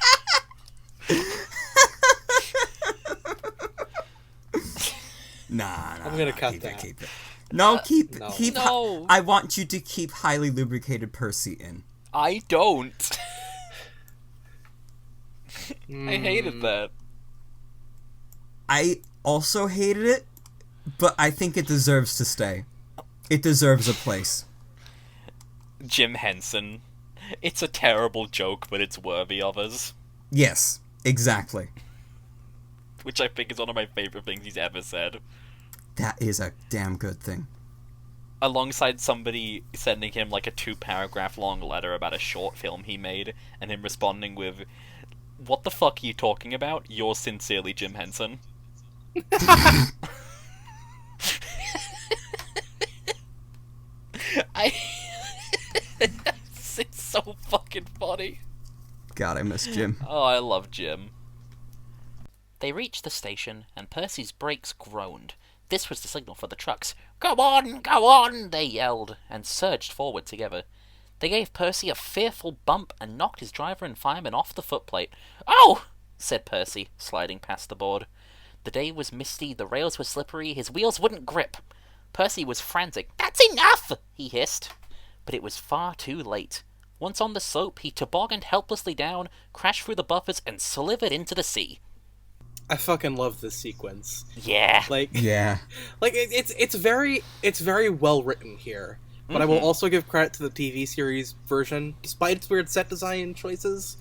Nah. I'm gonna cut keep that. Keep it. No, keep. No. I want you to keep highly lubricated Percy in. I don't. I hated that. I also hated it, but I think it deserves to stay. It deserves a place. Jim Henson. It's a terrible joke, but it's worthy of us. Yes, exactly. Which I think is one of my favorite things he's ever said. That is a damn good thing. Alongside somebody sending him like a 2-paragraph long letter about a short film he made, and him responding with, "What the fuck are you talking about? Yours sincerely, Jim Henson." It's so fucking funny. God, I miss Jim. Oh, I love Jim. They reached the station, and Percy's brakes groaned. This was the signal for the trucks. Go on, they yelled, and surged forward together. They gave Percy a fearful bump and knocked his driver and fireman off the footplate. "Oh!" said Percy, sliding past the board. The day was misty, the rails were slippery, his wheels wouldn't grip. Percy was frantic. "That's enough!" he hissed. But it was far too late. Once on the slope, he tobogganed helplessly down, crashed through the buffers, and slithered into the sea. I fucking love this sequence. Yeah. Yeah. It's very well written here. But I will also give credit to the TV series version, despite its weird set design choices,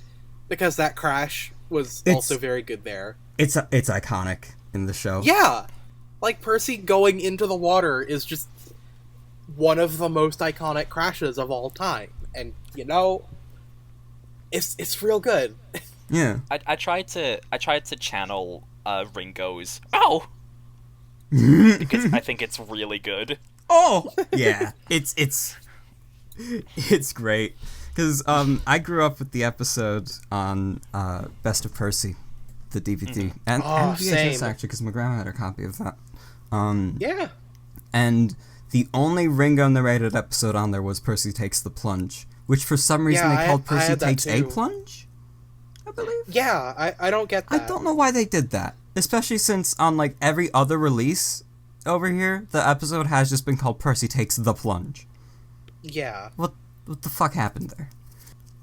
because that crash was also very good there. It's iconic in the show. Yeah! Like, Percy going into the water is just one of the most iconic crashes of all time. And, you know, it's real good. Yeah. I tried to channel Ringo's "oh" because I think it's really good. Oh! Yeah. It's great. Because I grew up with the episode on Best of Percy, the DVD. And VHS, same. actually, because my grandma had a copy of that. Yeah. And the only Ringo narrated episode on there was Percy Takes the Plunge, which for some reason they called I Percy had that Takes a too. Plunge, I believe. Yeah, I don't get that. I don't know why they did that, especially since on like every other release over here, the episode has just been called Percy Takes the Plunge. Yeah. What the fuck happened there?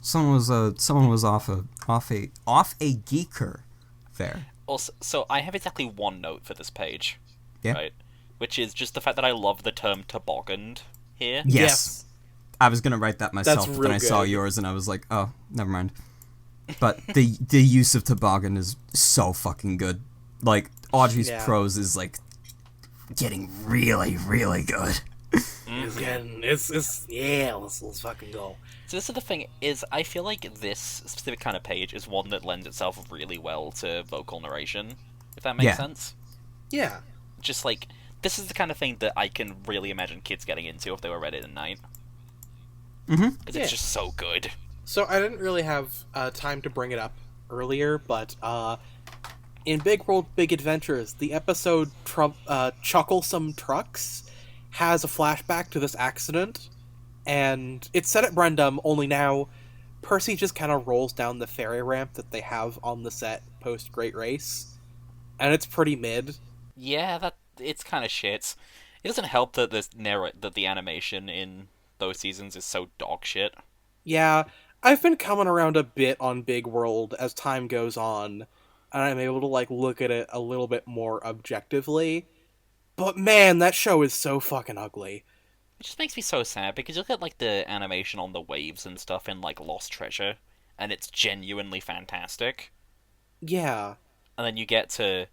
Someone was off a geeker there. Also, so I have exactly one note for this page. Yeah. Right? Which is just the fact that I love the term tobogganed here. Yes. I was gonna write that myself, That's but then real I saw good. yours and I was like, oh, never mind. But the use of toboggan is so fucking good. Like Audrey's prose is like getting really, really good. Let's fucking go. So this is the thing, is I feel like this specific kind of page is one that lends itself really well to vocal narration, if that makes sense. Yeah. Just like, this is the kind of thing that I can really imagine kids getting into if they were read it at night. Because it's just so good. So I didn't really have time to bring it up earlier, but in Big World, Big Adventures, the episode Chucklesome Trucks has a flashback to this accident, and it's set at Brendam, only now Percy just kind of rolls down the ferry ramp that they have on the set post Great Race, and it's pretty mid. Yeah, it's kind of shit. It doesn't help that that the animation in those seasons is so dog shit. Yeah, I've been coming around a bit on Big World as time goes on, and I'm able to look at it a little bit more objectively. But man, that show is so fucking ugly. It just makes me so sad, because you look at the animation on the waves and stuff in Lost Treasure, and it's genuinely fantastic. Yeah. And then you get to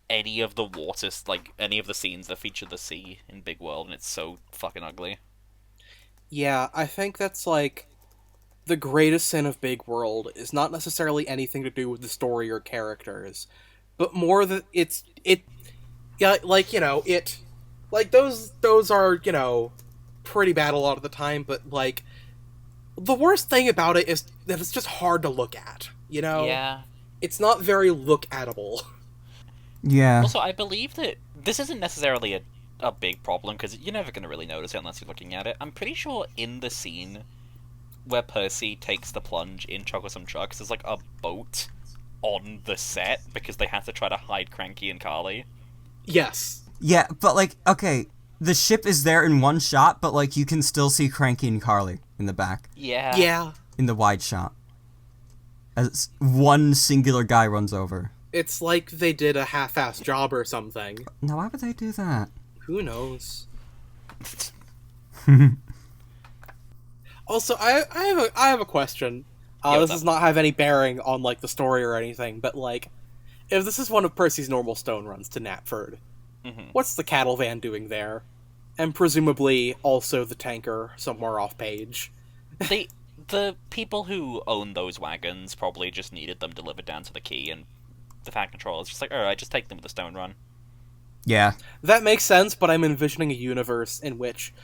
any of the waters, any of the scenes that feature the sea in Big World, and it's so fucking ugly. Yeah, I think that's the greatest sin of Big World is not necessarily anything to do with the story or characters, but more that those are, pretty bad a lot of the time, but the worst thing about it is that it's just hard to look at, Yeah. It's not very look-atable. Yeah. Also, I believe that this isn't necessarily a big problem, because you're never going to really notice it unless you're looking at it. I'm pretty sure in the scene where Percy takes the plunge in Chucklesome Trucks, there's a boat on the set, because they have to try to hide Cranky and Carly. Yes. Yeah, but, like, okay, the ship is there in one shot, but, like, you can still see Cranky and Carly in the back. Yeah. Yeah. In the wide shot. As one singular guy runs over. It's like they did a half-assed job or something. Now, why would they do that? Who knows? Also, I have a question. This does not have any bearing on, like, the story or anything, but, like, if this is one of Percy's normal stone runs to Knapford, what's the cattle van doing there? And presumably also the tanker somewhere off page. The people who own those wagons probably just needed them delivered down to the quay, and the Fat Controller's just like, alright, just take them with the stone run. Yeah. That makes sense, but I'm envisioning a universe in which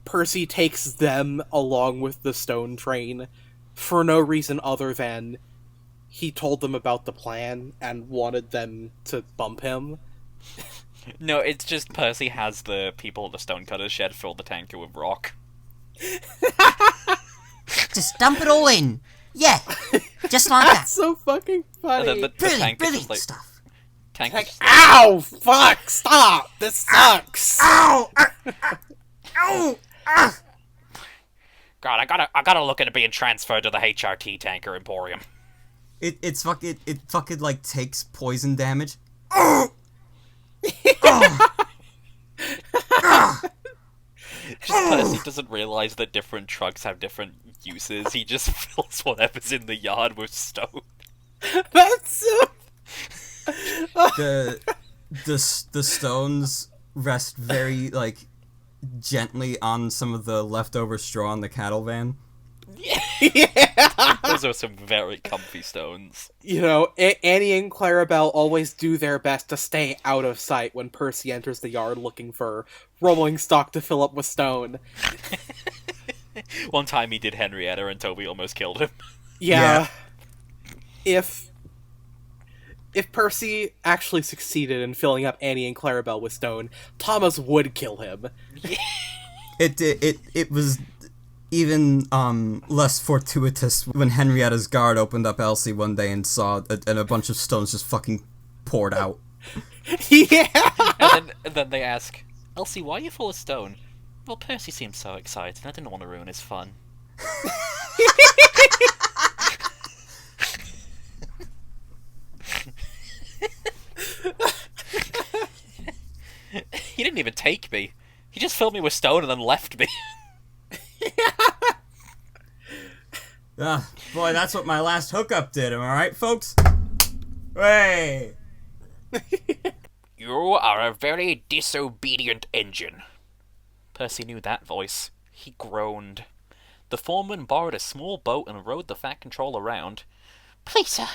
Percy takes them along with the stone train for no reason other than he told them about the plan and wanted them to bump him. No, it's just Percy has the people at the Stonecutters shed fill the tanker with rock. Just dump it all in. Yeah, just like that. That's so fucking funny. And then the tanker's Brilliant just like... stuff. Tanker's just Ow! Fuck! Stop! This sucks! Ow! Ow! God, I gotta look into being transferred to the HRT tanker Emporium. It fucking, like, takes poison damage. Just Percy doesn't realize that different trucks have different uses. He just fills whatever's in the yard with stone. That's so... The stones rest very, like, gently on some of the leftover straw in the cattle van. Yeah! Those are some very comfy stones. You know, Annie and Clarabelle always do their best to stay out of sight when Percy enters the yard looking for rolling stock to fill up with stone. One time he did Henrietta and Toby almost killed him. Yeah. If Percy actually succeeded in filling up Annie and Clarabelle with stone, Thomas would kill him. It was even less fortuitous when Henrietta's guard opened up Elsie one day and saw and a bunch of stones just fucking poured out. Yeah! And then they ask, Elsie, why are you full of stone? Well, Percy seemed so excited, and I didn't want to ruin his fun. He didn't even take me. He just filled me with stone and then left me. Ah, boy, that's what my last hookup did, am I right, folks? Hey! You are a very disobedient engine. Percy knew that voice. He groaned. The foreman borrowed a small boat and rowed the Fat Control around. Please, sir,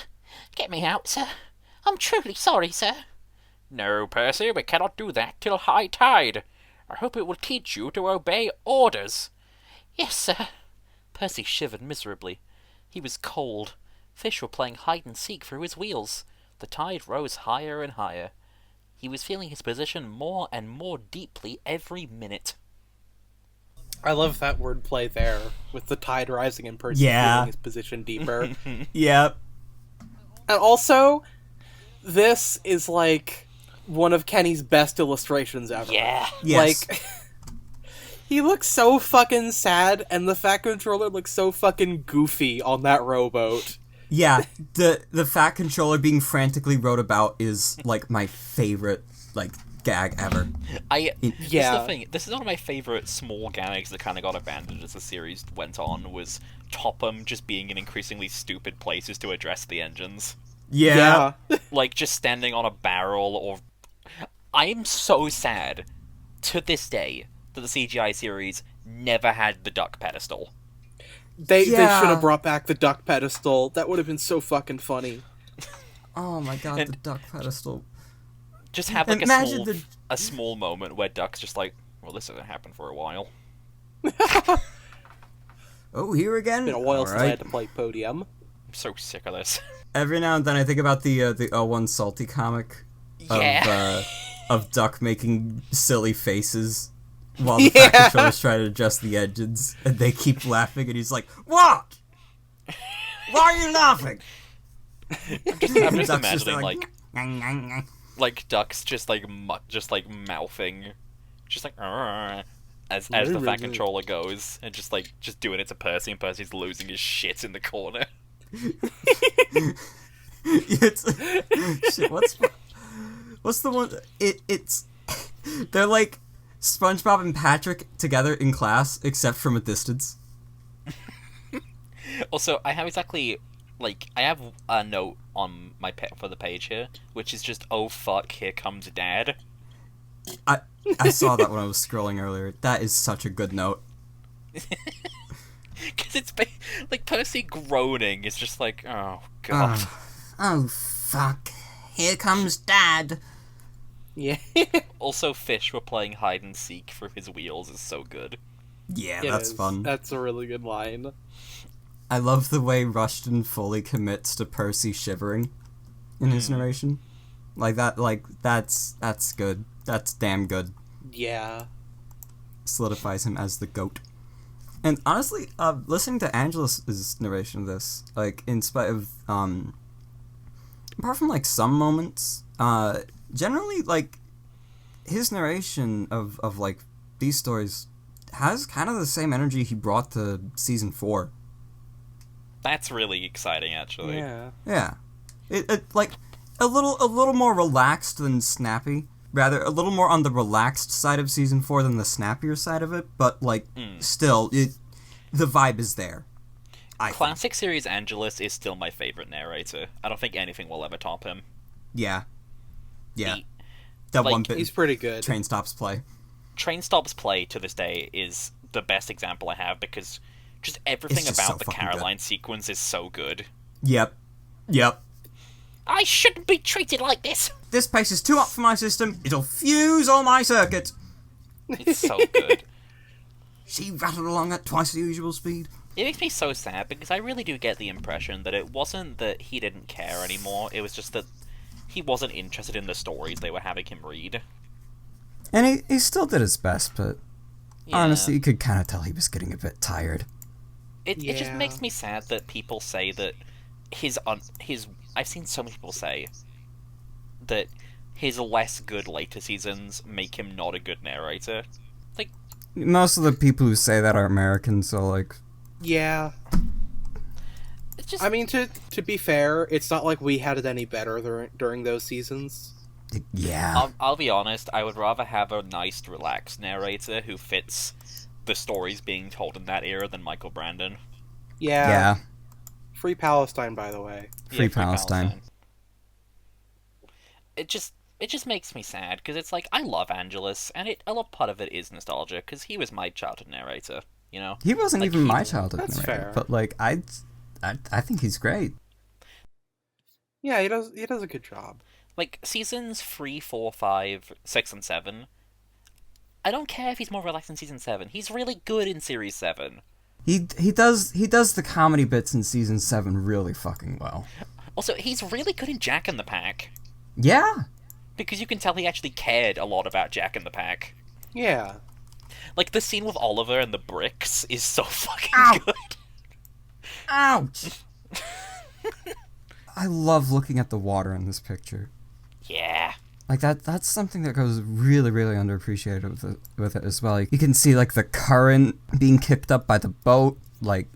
get me out, sir. I'm truly sorry, sir. No, Percy, we cannot do that till high tide. I hope it will teach you to obey orders. Yes, sir. Percy shivered miserably. He was cold. Fish were playing hide-and-seek through his wheels. The tide rose higher and higher. He was feeling his position more and more deeply every minute. I love that wordplay there, with the tide rising and Percy feeling his position deeper. Yep. And also, this is, like, one of Kenny's best illustrations ever. Yeah. Yes. Like, he looks so fucking sad, and the Fat Controller looks so fucking goofy on that rowboat. Yeah, the Fat Controller being frantically wrote about is, like, my favorite, like, gag ever. This is the thing. This is one of my favorite small gags that kind of got abandoned as the series went on, was Topham just being in increasingly stupid places to address the engines. Yeah. Like, just standing on a barrel, or... I'm so sad, to this day, that the CGI series never had the duck pedestal. They should have brought back the duck pedestal. That would have been so fucking funny. Oh my god, the duck pedestal. Just have, like, a small moment where Duck's just like, well, this hasn't happened for a while. Oh, here again? It's been a while since I had to play Podium. I'm so sick of this. Every now and then I think about the 01 Salty comic of Duck making silly faces while the Fat Controller's trying to adjust the engines, and they keep laughing, and he's like, "What? Why are you laughing?" I'm just imagining, like... like ducks just like mouthing, just like as the Fat Controller goes, and just doing it to Percy, and Percy's losing his shit in the corner. It's shit. What's the one? It's they're like SpongeBob and Patrick together in class, except from a distance. Also, I have a note on my for the page here, which is just, "Oh fuck, here comes Dad." I saw that when I was scrolling earlier. That is such a good note. Because it's like Percy groaning is just like, oh god. Oh, fuck. Here comes Dad. Yeah. Also, Fish were playing hide and seek for his wheels is so good. Yeah, It that's is. fun. That's a really good line. I love the way Rushton fully commits to Percy shivering in his narration. Like that. Like that's good. That's damn good. Yeah. Solidifies him as the GOAT. And honestly, listening to Angelus's narration of this, like, in spite of, apart from, like, some moments, generally, like, his narration of like, these stories has kind of the same energy he brought to Season 4. That's really exciting, actually. Yeah. Yeah. It like, a little more relaxed than snappy. Rather, a little more on the relaxed side of Season 4 than the snappier side of it, but, like, still, the vibe is there. Classic series Angelus is still my favorite narrator. I don't think anything will ever top him. Yeah. Yeah. He- that like, one bit He's pretty good. Train Stops play. Train Stops Play to this day is the best example I have, because just everything It's just about so the fucking Caroline sequence is so good. Yep. I shouldn't be treated like this. This pace is too up for my system. It'll fuse all my circuits. It's so good. She rattled along at twice the usual speed. It makes me so sad, because I really do get the impression that it wasn't that he didn't care anymore, it was just that he wasn't interested in the stories they were having him read. And he still did his best, but Yeah. honestly, you could kind of tell he was getting a bit tired. It just Yeah. makes me sad that people say that his I've seen so many people say that his less good later seasons make him not a good narrator. Like, Most of the people who say that are Americans, so, like... Yeah. it's just... I mean, to be fair, it's not like we had it any better during those seasons. Yeah. I'll be honest, I would rather have a nice, relaxed narrator who fits the stories being told in that era than Michael Brandon. Yeah. Free Palestine, by the way. Free Palestine. It just makes me sad, because it's like, I love Angelus, and a lot part of it is nostalgia, because he was my childhood narrator, you know? He wasn't Like, even my childhood That's narrator, fair. but, like, I think he's great. Yeah, he does a good job. Like, seasons 3, 4, 5, 6, and 7, I don't care if he's more relaxed in season 7. He's really good in series 7. He does the comedy bits in season 7 really fucking well. Also, he's really good in Jack and the Pack, Yeah. because you can tell he actually cared a lot about Jack and the Pack. Yeah. Like, the scene with Oliver and the bricks is so fucking Ow. good. Ouch. I love looking at the water in this picture. Yeah. Like, that's something that goes really, really underappreciated with it as well. Like, you can see, like, the current being kicked up by the boat, like,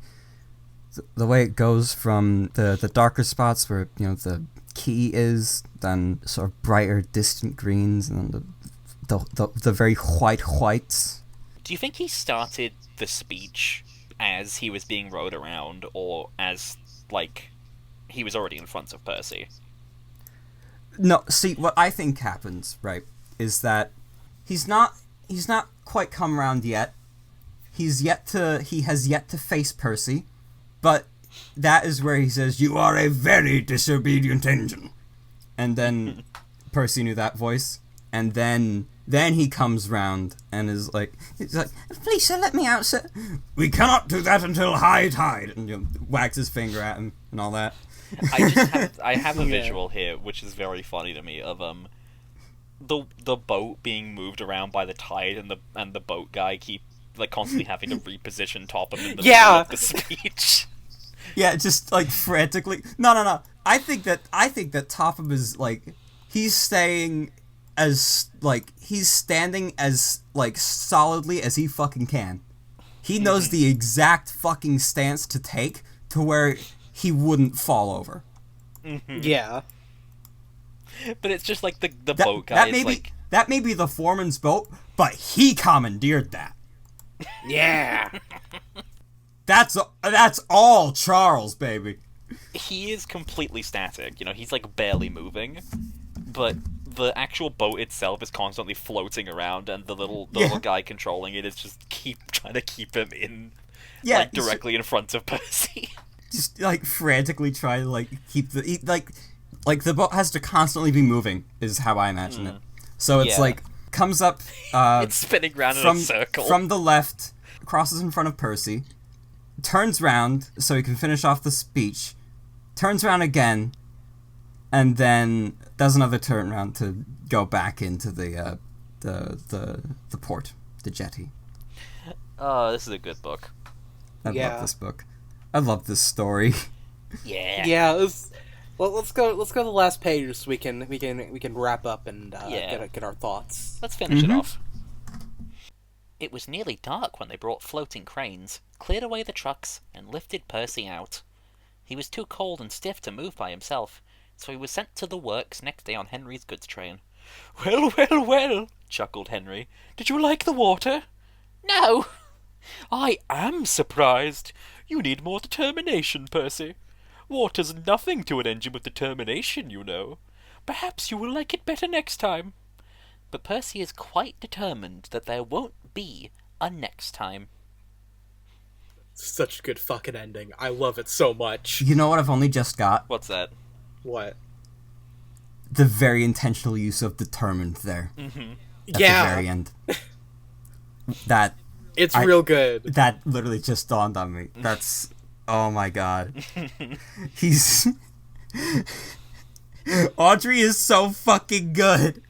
the way it goes from the darker spots where, you know, the key is, then sort of brighter, distant greens, and then the very whites. Do you think he started the speech as he was being rowed around, or as, like, he was already in front of Percy? No, see, what I think happens, right, is that he's not quite come around yet. He has yet to face Percy, but that is where he says, "You are a very disobedient engine." And then Percy knew that voice, and then he comes round and is like, "Please, sir, let me out, sir." "We cannot do that until high tide," and, you know, wags his finger at him and all that. I have a visual here, which is very funny to me, of the boat being moved around by the tide, and the boat guy constantly having to reposition Topham in the middle of the speech. Yeah, just like frantically. No. I think that Topham is like, he's staying he's standing as, solidly as he fucking can. He knows the exact fucking stance to take to where he wouldn't fall over. Yeah. But it's just like the boat guy is that may be the foreman's boat, but he commandeered that. Yeah. That's all Charles, baby. he is completely static. You know, he's like barely moving, but the actual boat itself is constantly floating around, and the little guy controlling it is just trying to keep him in, directly in front of Percy. Just frantically try to keep the the boat has to constantly be moving is how I imagine it. So it's comes up. It's spinning around in a circle from the left, crosses in front of Percy, turns round so he can finish off the speech, turns around again, and then does another turn around to go back into the port, the jetty. Oh, this is a good book. I love this book. I love this story. Yeah. Yeah. Let's go to the last page so we can wrap up and get our thoughts. Let's finish it off. It was nearly dark when they brought floating cranes, cleared away the trucks, and lifted Percy out. He was too cold and stiff to move by himself, so he was sent to the works next day on Henry's goods train. "Well, well, well," chuckled Henry. "Did you like the water?" No. "I am surprised. You need more determination, Percy. Water's nothing to an engine with determination, you know. Perhaps you will like it better next time." But Percy is quite determined that there won't be a next time. Such a good fucking ending. I love it so much. You know what I've only just got? What's that? What? The very intentional use of determined there. Mm-hmm. At the very end. It's real good. That literally just dawned on me. That's... Oh my god. He's... Audrey is so fucking good.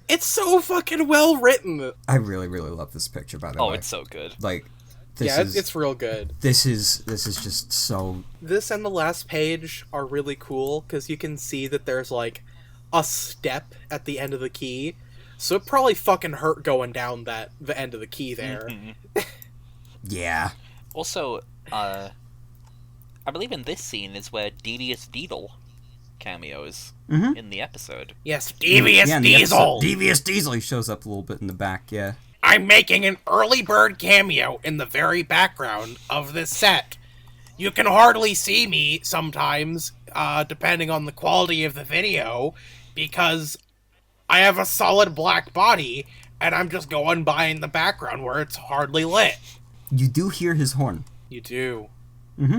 It's so fucking well written. I really, really love this picture, by the way. Oh, it's so good. It's real good. This is just so... This and the last page are really cool, because you can see that there's, a step at the end of the key. So it probably fucking hurt going down the end of the key there. Mm-hmm. Yeah. Also, I believe in this scene is where Devious Deedle cameos in the episode. Yes, Devious Diesel! Devious Diesel, he shows up a little bit in the back, yeah. I'm making an early bird cameo in the very background of this set. You can hardly see me sometimes, depending on the quality of the video, because I have a solid black body, and I'm just going by in the background where it's hardly lit. You do hear his horn. You do. Mm-hmm.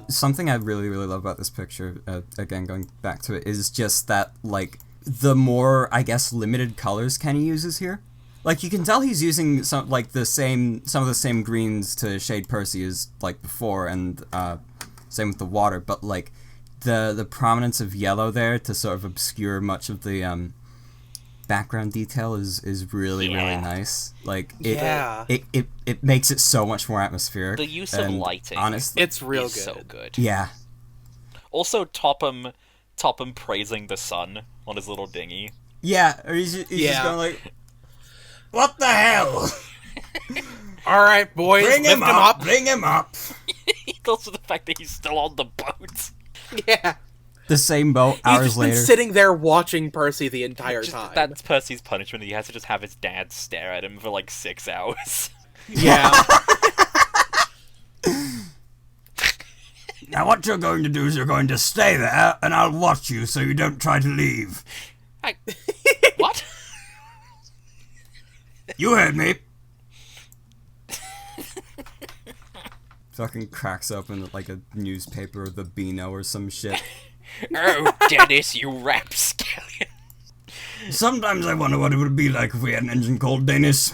Something I really, really love about this picture, again, going back to it, is just that, the more, I guess, limited colors Kenny uses here. You can tell he's using some of the same greens to shade Percy as, before, and, same with the water, but, the prominence of yellow there to sort of obscure much of the, background detail is really, really nice. It makes it so much more atmospheric. The use of lighting, honestly, it's real is good. So good. Yeah. Also, Topham praising the sun on his little dinghy. Yeah, or he's just going what the hell? Alright, boys, bring him up, bring him up. Also, the fact that he's still on the boat. Yeah. The same boat, hours He's just later. been sitting there watching Percy the entire time. That's Percy's punishment. He has to just have his dad stare at him for 6 hours. Yeah. Now what you're going to do is you're going to stay there, and I'll watch you so you don't try to leave. What? You heard me. Fucking cracks open a newspaper or the Beano or some shit. Oh, Dennis, you rapscallion. Sometimes I wonder what it would be like if we had an engine called Dennis.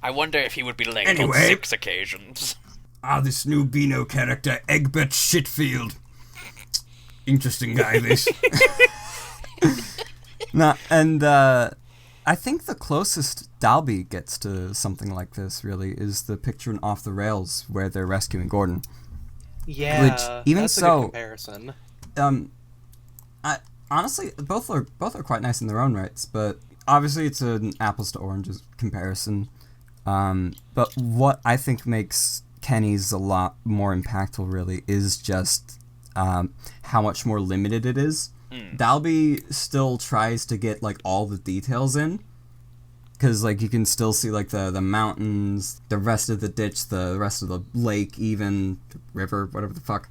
I wonder if he would be late on Anyway. 6 occasions. This new Beano character, Egbert Shitfield. Interesting guy, this. I think the closest Dalby gets to something like this, really, is the picture in Off the Rails where they're rescuing Gordon. Yeah, Which, even that's a so, good comparison. honestly, both are quite nice in their own rights, but obviously it's an apples to oranges comparison. But what I think makes Kenny's a lot more impactful, really, is just how much more limited it is. Dalby still tries to get like all the details in, because like you can still see like the mountains, the rest of the ditch, the rest of the lake, even the river, whatever the fuck,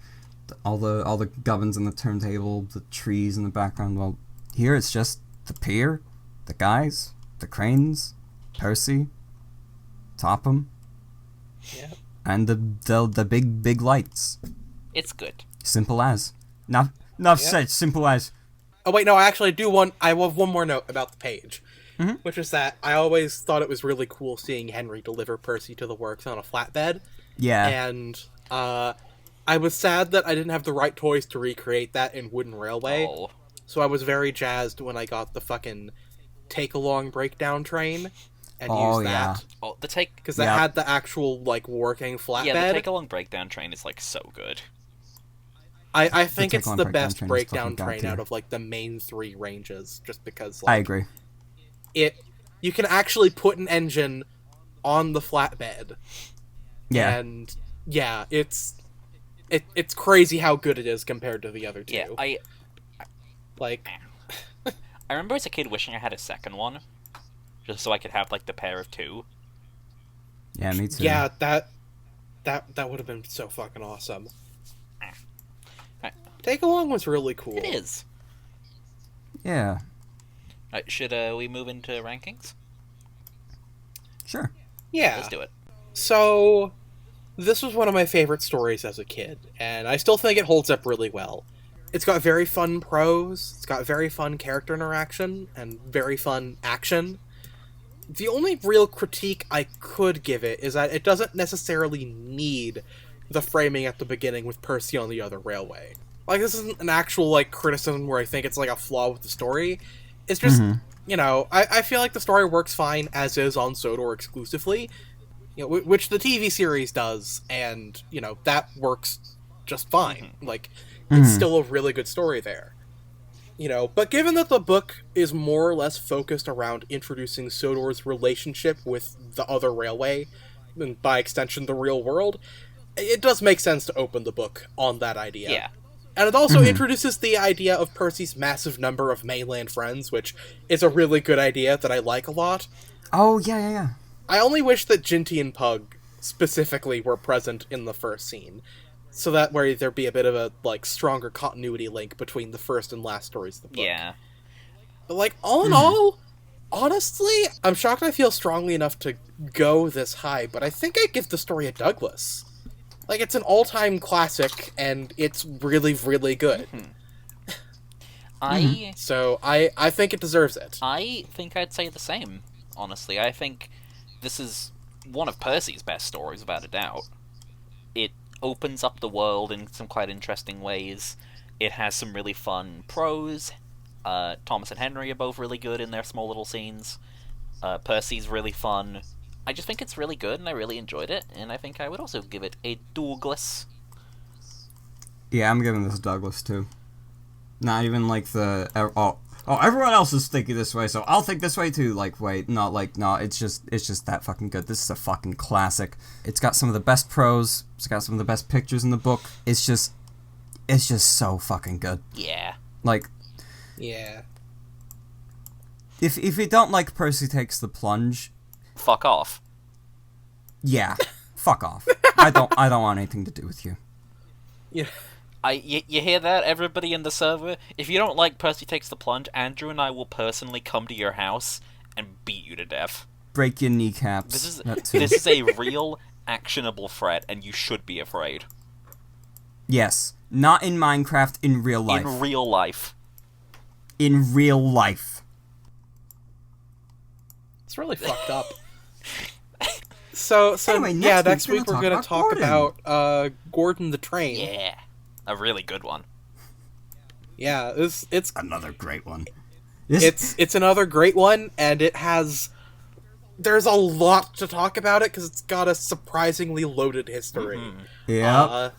all the gubbins and the turntable, the trees in the background. Well, here it's just the pier, the guys, the cranes, Percy, Topham, Yeah. and the big lights. It's good. Simple as. Enough said. Simple as. Oh wait, no, I actually I have one more note about the page, which is that I always thought it was really cool seeing Henry deliver Percy to the works on a flatbed. Yeah. And I was sad that I didn't have the right toys to recreate that in Wooden Railway. Oh. So I was very jazzed when I got the fucking take-along breakdown train and used that. Oh, the take... Because that had the actual, like, working flatbed. Yeah, the take-along breakdown train is, like, so good. I think it's the breakdown best train is breakdown fucking train god out tier. of, like, the main 3 ranges, just because, I like, agree. you can actually put an engine on the flatbed. Yeah. And, yeah, it's crazy how good it is compared to the other two. Yeah, I remember as a kid wishing I had a second one, just so I could have, like, the pair of 2. Yeah, me too. Yeah, that would have been so fucking awesome. Take Along was really cool. It is. Yeah. Should we move into rankings? Sure. Yeah. Let's do it. So, this was one of my favorite stories as a kid, and I still think it holds up really well. It's got very fun prose, it's got very fun character interaction, and very fun action. The only real critique I could give it is that it doesn't necessarily need the framing at the beginning with Percy on the other railway. Like, this isn't an actual, like, criticism where I think it's, like, a flaw with the story. It's just, I feel like the story works fine as is on Sodor exclusively, which the TV series does, and, that works just fine. Like, it's still a really good story there. But given that the book is more or less focused around introducing Sodor's relationship with the other railway, and by extension the real world, it does make sense to open the book on that idea. Yeah. And it also introduces the idea of Percy's massive number of mainland friends, which is a really good idea that I like a lot. Oh, yeah. I only wish that Ginty and Pug specifically were present in the first scene, so that way there'd be a bit of a, like, stronger continuity link between the first and last stories of the book. Yeah. But, like, all in all, honestly, I'm shocked I feel strongly enough to go this high, but I think I'd give the story a Douglas. Like, it's an all-time classic, and it's really, really good. So, I think it deserves it. I think I'd say the same, honestly. I think this is one of Percy's best stories, without a doubt. It opens up the world in some quite interesting ways. It has some really fun prose. Thomas and Henry are both really good in their small little scenes. Percy's really fun. I just think it's really good, and I really enjoyed it, and I think I would also give it a Douglas. Yeah, I'm giving this a Douglas, too. Not even, like, everyone else is thinking this way, so I'll think this way, too. Like, wait, no, it's just that fucking good. This is a fucking classic. It's got some of the best prose. It's got some of the best pictures in the book. It's just so fucking good. Yeah. Like... Yeah. If you don't like Percy Takes the Plunge... Fuck off. Yeah, fuck off. I don't want anything to do with you. Yeah. You hear that, everybody in the server? If you don't like Percy Takes the Plunge, Andrew and I will personally come to your house and beat you to death. Break your kneecaps. This is a real, actionable threat, and you should be afraid. Yes. Not in Minecraft, in real life. In real life. In real life. It's really fucked up. So Anyway, next week we're gonna talk Gordon. about Gordon the Train. Yeah. A really good one. Yeah, it's Another great one. it's another great one, and there's a lot to talk about it because it's got a surprisingly loaded history. Yeah.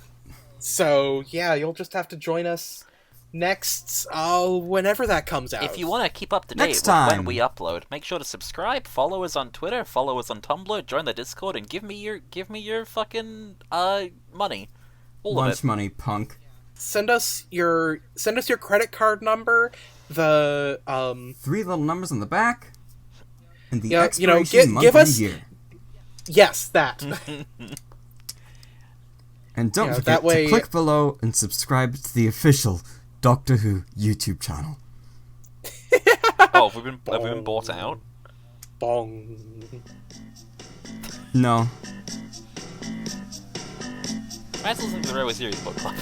So yeah, you'll just have to join us next, whenever that comes out. If you want to keep up to date Next with when time. we upload, make sure to subscribe, follow us on Twitter, follow us on Tumblr, join the Discord, and give me your fucking money, all Lunch of it. money, punk. Send us your credit card number, the 3 little numbers on the back, and the Yeah, expiration month give and us- year. yes, that. And don't Yeah, forget that way- to click below and subscribe to the official Doctor Who YouTube channel. Oh, have we been bought out? Bong. No. Might as well listen to the Railway Series book club.